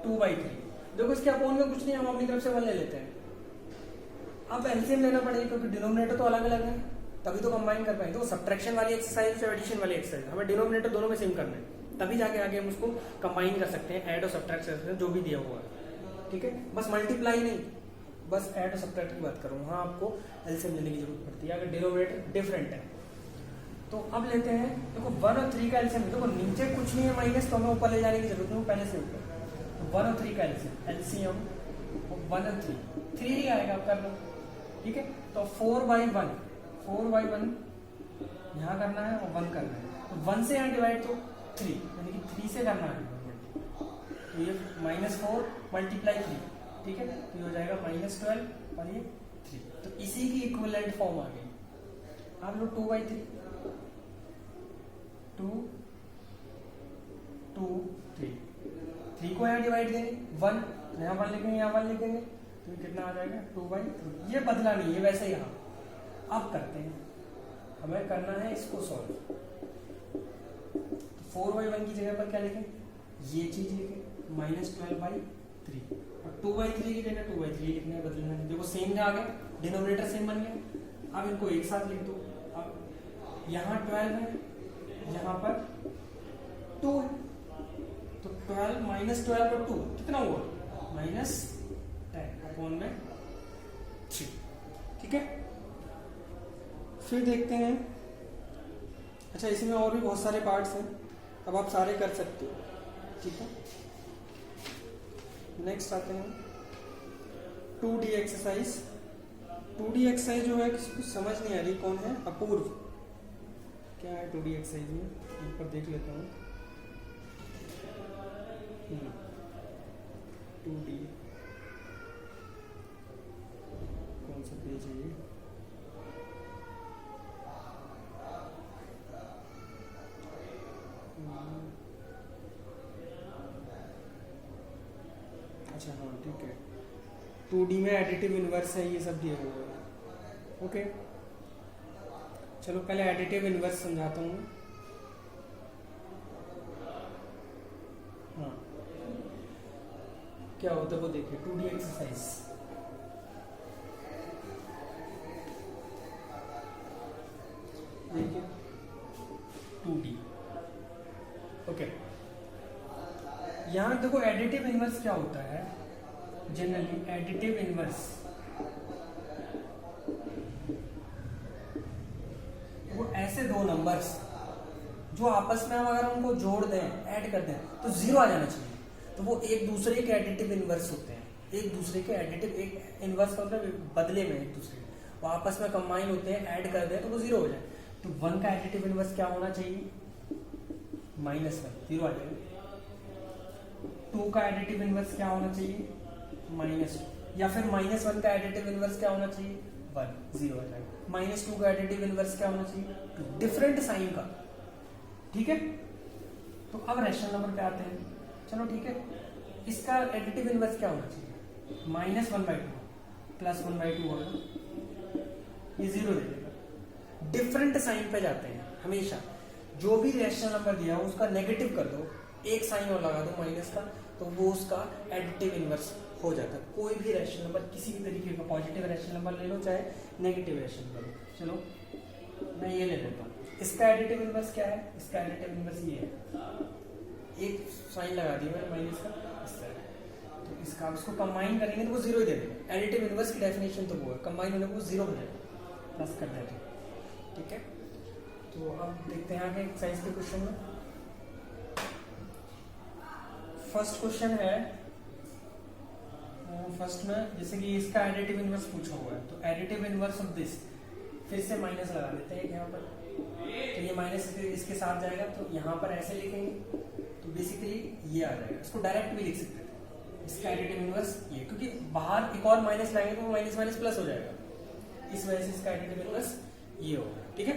2/3। देखो इसके अपोन में कुछ नहीं, हम अपनी तरफ से 1 ले लेते हैं। अब एलसीएम लेना पड़ेगा क्योंकि डिनोमिनेटर तो अलग अलग है, तभी तो कंबाइन कर पाएंगे। तो सब्ट्रैक्शन वाली एक्सरसाइज से एडिशन वाली एक्सरसाइज, हमें डिनोमिनेटर दोनों में सेम करना है, तभी जाके आगे हम उसको कंबाइन कर सकते हैं, ऐड और सब्ट्रैक्ट कर सकते हैं, जो भी दिया हुआ है, ठीक है। बस मल्टीप्लाई नहीं, बस ऐड और सब्ट्रैक्ट की बात करूँ, वहाँ आपको एलसीएम लेने की जरूरत पड़ती है अगर डिनोमिनेटर डिफरेंट है। तो अब लेते हैं, देखो 1 और 3 का एलसीएम, देखो नीचे कुछ नहीं है माइनस, तो हमें ऊपर ले जाने की जरूरत नहीं, पहले से ऊपर। तो 1 और 3 का एलसीएम 1 और 3 ही आएगा, आप कर लो, ठीक है। तो 4/1 यहाँ करना है और 1 करना है, तो 1 से यहाँ डिवाइड तो 3, यानी कि 3 से करना है, तो ये -4 × 3, ठीक है, तो ये हो जाएगा -12 और ये 3। तो इसी की इक्विवेलेंट फॉर्म आ गई। आप लो 2/3, 2 2 3, 3 को यहाँ डिवाइड देंगे, 1 यहाँ 1 लिखेंगे, यहाँ 1 लिखेंगे, तो ये कितना आ जाएगा 2/3। ये बदला नहीं है, वैसे यहाँ। अब करते हैं, हमें करना है इसको सॉल्व। तो 4/1 की जगह पर क्या लिखें, ये चीज लिखे -12/3 और 2/3 लिखना है, 2/3 लिखना है, बदलना है। देखो सेम आ गया, डिनोमिनेटर सेम बन गया। अब इनको एक साथ लिख दो। अब यहाँ 12 है, यहाँ पर 2 है, तो 12 -12 और 2 कितना हुआ? -10/3। ठीक है, फिर देखते हैं। अच्छा, इसमें और भी बहुत सारे पार्ट्स हैं, अब आप सारे कर सकते हो। ठीक है, नेक्स्ट आते हैं 2D एक्सरसाइज। 2D एक्सरसाइज जो है किसी को समझ नहीं आ रही, कौन है? अपूर्व। क्या है 2D एक्सरसाइज में? यहाँ पर देख लेता हूँ। 2D कौन सा पेज है ये? अच्छा हाँ, ठीक है। 2D में एडिटिव इन्वर्स है, ये सब दिया हुआ है। ओके, चलो पहले एडिटिव इन्वर्स समझाता हूँ। हाँ, क्या होता है वो देखिए। 2D एक्सरसाइज, देखिए 2D। ओके, यहाँ देखो एडिटिव इन्वर्स क्या होता है। जनरली एडिटिव इन्वर्स वो ऐसे दो नंबर्स जो आपस में हम अगर उनको जोड़ दें, ऐड कर दें, तो जीरो आ जाना चाहिए। तो वो एक दूसरे के एडिटिव इन्वर्स होते हैं। एक दूसरे के एडिटिव, एक इन्वर्स का मतलब बदले में एक दूसरे वो आपस में कंबाइन होते हैं, ऐड कर दें तो वो जीरो हो जाए। तो 1 का एडिटिव इन्वर्स क्या होना चाहिए? -1, जीरो आ जाएगा। 2 का एडिटिव इन्वर्स क्या होना चाहिए? -2, या फिर -1 का एडिटिव इन्वर्स क्या होना चाहिए? 1, जीरो आ जाएगा। -2 का एडिटिव इन्वर्स क्या होना चाहिए? 2, डिफरेंट साइन का। ठीक है, तो अब रैशनल नंबर पे आते हैं। चलो ठीक है, इसका एडिटिव इन्वर्स क्या होना चाहिए? -1/2 +1/2 होगा, ये जीरो दे देगा। डिफरेंट साइन पे जाते हैं हमेशा। जो भी रैशनल नंबर दिया हो उसका नेगेटिव कर दो, एक साइन और लगा दो माइनस का, तो वो उसका एडिटिव इन्वर्स हो जाता है। कोई भी रैशनल नंबर, किसी भी तरीके का, पॉजिटिव रैशनल नंबर ले लो चाहे नेगेटिव रैशनल नंबर। चलो मैं ये ले लेता हूँ। इसका एडिटिव इन्वर्स क्या है? इसका एडिटिव इन्वर्स ये है, एक साइन लगा दिया मैंने माइनस का, इस तरह। तो इसका इसको कंबाइन करेंगे तो वो जीरो ही दे देगा। एडिटिव इन्वर्स की डेफिनेशन तो वो है, कंबाइन होने को जीरो हो जाएगा, प्लस कर देते हैं। ठीक है, तो अब देखते हैं आगे एक्सरसाइज के क्वेश्चन में। फर्स्ट क्वेश्चन है, फर्स्ट में जैसे कि इसका एडिटिव इन्वर्स पूछा हुआ है, तो एडिटिव इन्वर्स ऑफ दिस, फिर से माइनस लगा देते हैं यहाँ पर। तो ये माइनस इसके साथ जाएगा, तो यहाँ पर ऐसे लिखेंगे तो बेसिकली ये आ जाएगा। इसको डायरेक्ट भी लिख सकते थे, इसका एडिटिव इन्वर्स ये, क्योंकि बाहर एक और माइनस लाएंगे तो माइनस माइनस प्लस हो जाएगा, इस वजह से इसका एडिटिव इन्वर्स ये होगा। ठीक है,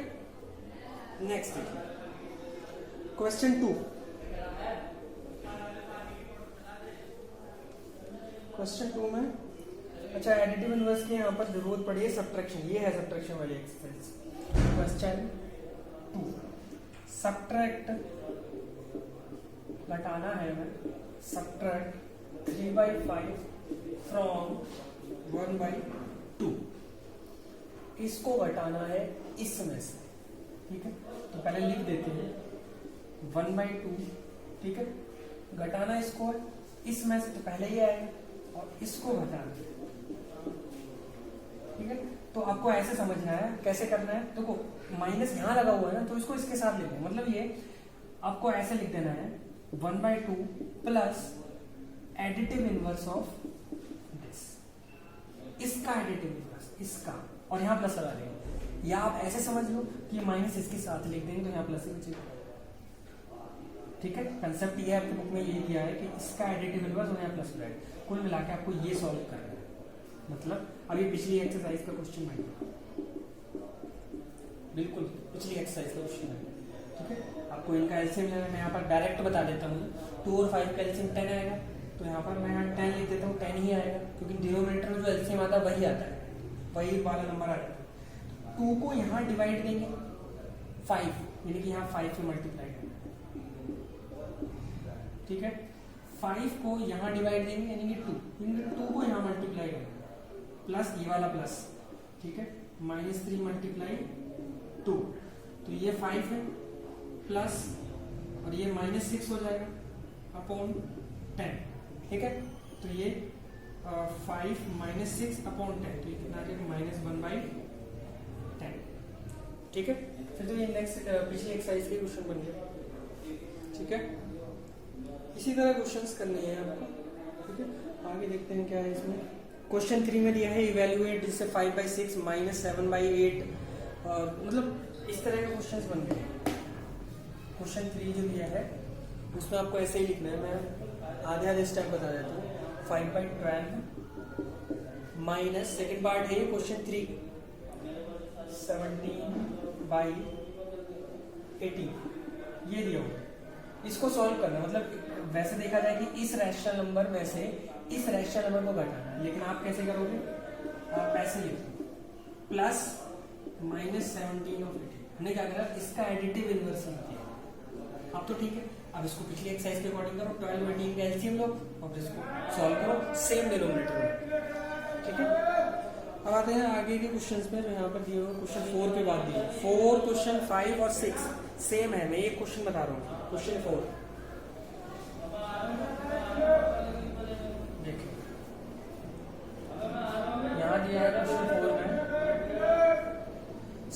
नेक्स्ट देखिए क्वेश्चन 2। क्वेश्चन 2 में अच्छा एडिटिव इन्वर्स की यहाँ पर जरूरत पड़ी है सब्ट्रैक्शन, ये है सब्ट्रैक्शन वाली एक्सरसाइज। क्वेश्चन 2, सब्ट्रैक्ट, घटाना है हमें, सब्ट्रैक्ट 3/5 फ्रॉम 1/2, इसको घटाना है इसमें से। ठीक है, तो पहले लिख देते हैं 1/2। ठीक है, घटाना इसको है इसमें से, तो पहले ये आएगा और इसको घटाना। ठीक है, तो आपको ऐसे समझना है, कैसे करना है। देखो माइनस यहाँ लगा हुआ है ना, तो इसको इसके साथ लिखना है। मतलब ये आपको ऐसे लिख देना है 1/2 plus additive inverse of this, इसका एडिटिव इनवर्स, इसका, और यहाँ प्लस लगा देंगे। या आप ऐसे समझ लो कि माइनस इसके साथ लिख देंगे तो यहाँ प्लस ही बचेगा। ठीक है, कंसेप्ट ये आपकी बुक में ये दिया है कि इसका एडिटिव इनवर्स और यहाँ प्लस हो जाएगा। कुल मिला के आपको ये सॉल्व करना है। मतलब अभी पिछली एक्सरसाइज का क्वेश्चन है, बिल्कुल पिछली एक्सरसाइज का क्वेश्चन है। ठीक है, आपको इनका एलसीएम लेना है। मैं यहाँ पर डायरेक्ट बता देता हूँ, 2 और 5 का एलसीएम 10 आएगा, तो यहाँ पर मैं 10 लिख देता हूँ, 10 ही आएगा, क्योंकि डिनोमिनेटर में जो एलसीएम आता है वही आता है, वही वाला नंबर आता है। 2 को यहाँ डिवाइड देंगे 5, यानी कि यहाँ 5 से मल्टीप्लाई करेंगे। ठीक है। 5 को यहाँ डिवाइड देंगे यानी कि 2, यानी कि 2 को यहाँ मल्टीप्लाई करेंगे प्लस ये वाला प्लस, ठीक है, -3 मल्टीप्लाई 2, तो ये 5 है प्लस और ये -6 हो जाएगा अपॉन 10, ठीक है। तो ये 5 -6 अपॉन 10, तो ये कितना आ जाएगा -1/10, ठीक है। फिर तो ये नेक्स्ट पिछली एक्सरसाइज के क्वेश्चन बन गया, ठीक है। इसी तरह क्वेश्चंस करने हैं आपको, ठीक है। आगे देखते हैं क्या है इसमें। क्वेश्चन 3 में दिया है इवेल्युएट जिससे 5/6 -7/8, मतलब इस तरह के क्वेश्चंस बन गए। क्वेश्चन 3 जो दिया है उसमें आपको ऐसे ही लिखना है, मैं आधे स्टेप बता देता हूँ। 5/12 माइनस, सेकेंड पार्ट है क्वेश्चन 3, 17/18 ये दिया होगा, इसको सॉल्व करना। मतलब वैसे देखा जाए कि इस रैशनल नंबर में से इस रैशनल नंबर को घटाना है, लेकिन आप कैसे करोगे, आप ऐसे लिखो प्लस -17 ऑफ 18, हमने क्या करा, इसका एडिटिव इनवर्स किया। अब तो ठीक है, अब इसको पिछली एक्सरसाइज के अकॉर्डिंग करो, 12 और 18 का एलसीएम लो और इसको सॉल्व करो सेम डिनोमिनेटर में, ठीक है। अब आते हैं आगे के क्वेश्चंस में जो यहाँ पर दिए हुए क्वेश्चन 4 के बाद दिए 4, क्वेश्चन 5 और 6 सेम है। मैं एक क्वेश्चन बता रहा हूँ, क्वेश्चन 4 देखिए, यहाँ दिया है क्वेश्चन 4 में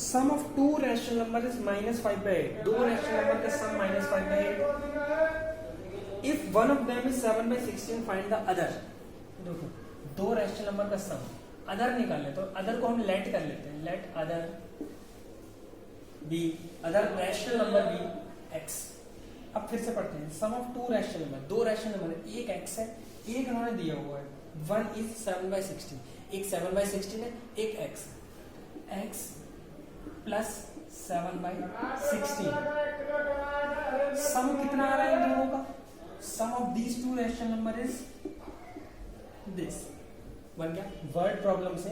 sum of 2 rational number is -5/8, 2 rational number का sum -5/8, if one of them is 7/16 find the other. देखो 2 रैशनल नंबर का सम, अदर निकालने, तो अदर को हम लेट कर लेते हैं, let other be, other rational number be x. अब फिर से पढ़ते हैं, sum of 2 rational number, 2 rational number, एक एक्स है, एक उन्होंने दिया हुआ है, 1 इज 7/16, एक 7/16 है, एक एक्स है, एक्स प्लस 7/16, सम कितना आ रहा है इन दोनों का, sum of these 2 rational number is this, बन गया। वर्ड प्रॉब्लम से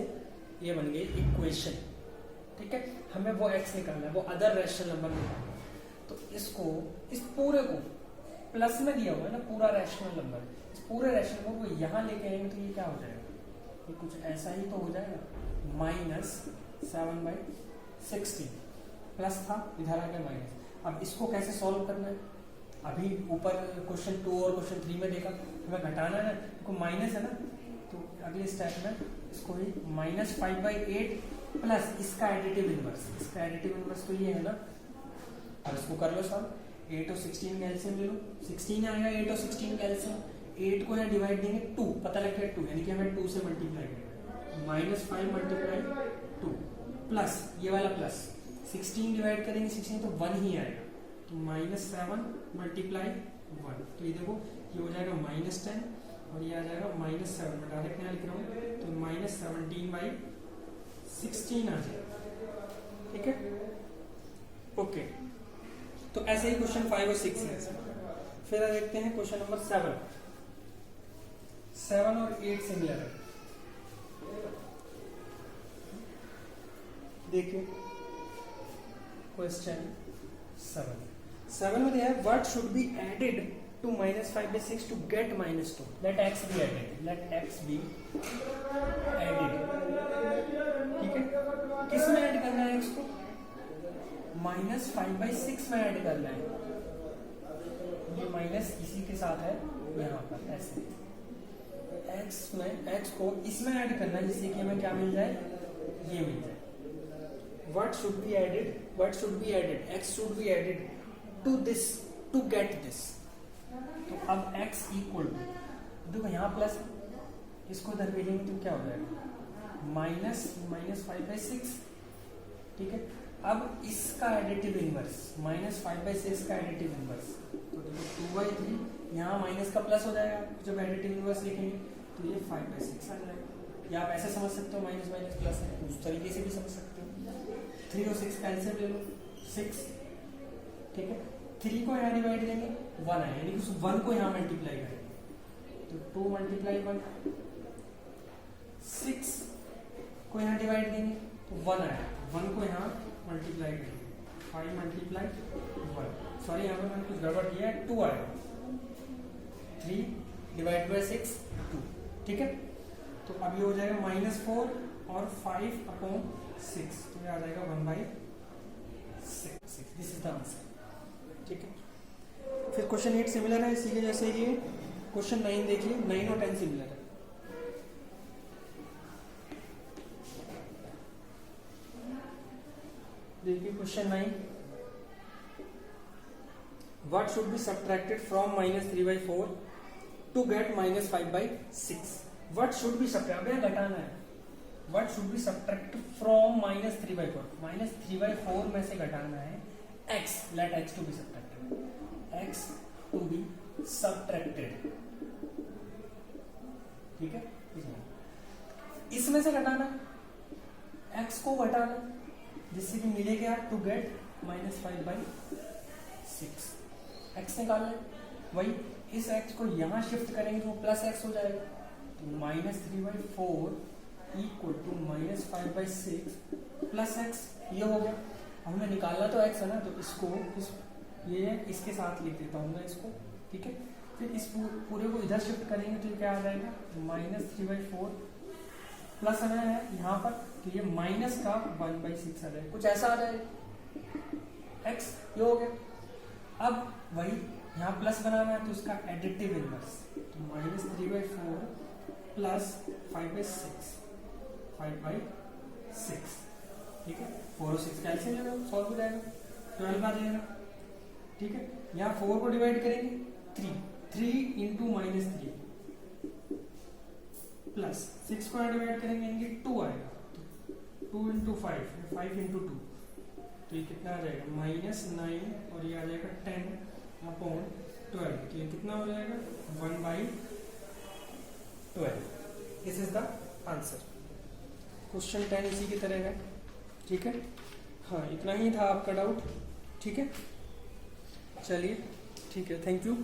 ये बन गई इक्वेशन, ठीक है। हमें वो x निकालना है, वो अदर रैशनल नंबर निकालना है, तो इसको, इस पूरे को प्लस में दिया हुआ है ना पूरा रैशनल नंबर, इस पूरे रैशनल नंबर को यहाँ लेके आएंगे तो ये क्या हो जाएगा, ये कुछ ऐसा ही तो हो जाएगा, -7/16 प्लस था, इधर आ गया माइनस। अब इसको कैसे सॉल्व करना है, अभी ऊपर क्वेश्चन 2 और क्वेश्चन 3 में देखा, हमें घटाना है ना, माइनस है ना, तो अगले स्टेप में इसको ही -5/8 प्लस इसका एडिटिव इनवर्स, इसका एडिटिव इनवर्स तो ये है ना, अब इसको कर लो सॉल्व, 8 और 16 का एलसीएम ले लो, 16 आएगा 8 और 16 का एलसीएम, 8 को यहाँ डिवाइड देंगे 2, पता लग गया 2, यानी कि हमें 2 से मल्टीप्लाई करेंगे, -5 × 2 प्लस ये वाला प्लस, 16 डिवाइड करेंगे 16 तो 1 ही आएगा, तो -7 × 1, तो ये देखो ये हो जाएगा -10 और ये आ जाएगा -7, मैं डायरेक्ट यहाँ लिख रहा हूँ, तो -17/16 आ जाएगा, ठीक है, ओके। तो ऐसे ही क्वेश्चन 5 और 6 है। फिर देखते हैं क्वेश्चन नंबर 7 और 8 सिमिलर है, देखिए क्वेश्चन 7 में दिया है what should be added to -5/6 to get -2. Let x be added. Let x be added. ठीक है, किस में ऐड करना है x को, -5/6 में ऐड करना है, ये माइनस इसी के साथ है यहाँ पर ऐसे, x में x को इसमें ऐड करना है जिससे कि हमें क्या मिल जाए, ये मिल जाए। What should be added? What should be added? X should be added to this to get this. तो अब x इक्वल टू, देखो यहाँ प्लस, इसको इधर भेजेंगे तो क्या हो जाएगा, -5/6, ठीक है। अब इसका एडिटिव इनवर्स, -5/6 का एडिटिव इनवर्स, तो देखो 2/3, यहाँ माइनस का प्लस हो जाएगा, जब एडिटिव इनवर्स लिखेंगे तो ये 5/6 आ जाएगा, या आप ऐसे समझ सकते हो माइनस प्लस है, उस तरीके से भी समझ सकते हो। 3 और 6 कैंसिल ले लो, 6, ठीक है। 3 को यहाँ डिवाइड देंगे 1 आएगा, यानी कि उस 1 को यहाँ मल्टीप्लाई करेंगे, तो 2 × 1, 6 को यहाँ डिवाइड देंगे तो 1 आएगा, 1 को यहाँ मल्टीप्लाई करेंगे, 5 × 1, सॉरी यहाँ पे मैंने कुछ गड़बड़ किया है, 2 आएगा, 3 डिवाइड बाई 6 2, ठीक है। तो अब ये हो जाएगा -4 और 5 अपॉन 6, तो ये आ जाएगा 1/6। दिस इज द आंसर, ठीक है। फिर क्वेश्चन 8 सिमिलर है इसी के जैसे ही। क्वेश्चन 9 देखिए, 9 और 10 सिमिलर है। देखिए question 9, what should be subtracted from -3/4 to get -5/6। What should be subtracted, घटाना है। What should be subtracted from -3/4, -3/4 में से घटाना है x, let x to be subtracted, x to be subtracted, ठीक है। इसमें से घटाना है, x को घटाना, जिससे कि मिले क्या, टू गेट -5/6। x निकालना है, वही इस x को यहां शिफ्ट करेंगे तो प्लस x हो जाएगा, तो -3/4 इक्वल टू -5/6 प्लस x, ये हो गया। अब हमें निकालना तो x है ना, तो इसको ये इसके साथ लिख देता हूँ मैं इसको, ठीक है। फिर इस पूरे को इधर शिफ्ट करेंगे तो क्या आ जाएगा, -3/4 प्लस आना है यहाँ पर, तो ये माइनस का 1/6 आ जाएगा, कुछ ऐसा आ जाएगा x, ये हो गया। अब वही यहाँ प्लस बनाना है तो उसका एडिटिव इनवर्स, तो -3/4 प्लस 5/6, ठीक है। 4 और 6 कैल्सियम लेना, सॉल्व हो जाएगा, 12 आ जाएगा, ठीक है। यहाँ 4 को डिवाइड करेंगे 3 इंटू -3 प्लस 6 को डिवाइड करेंगे 2 आएगा, तो 2 इंटू 5 इंटू 2, तो ये कितना आ जाएगा -9 और ये आ जाएगा 10 अपॉन 12, तो ये कितना हो जाएगा 1/12। This is the answer. Question 10 इसी की तरह है, ठीक है। हाँ, इतना ही था आपका डाउट, ठीक है। चलिए, ठीक है, थैंक यू।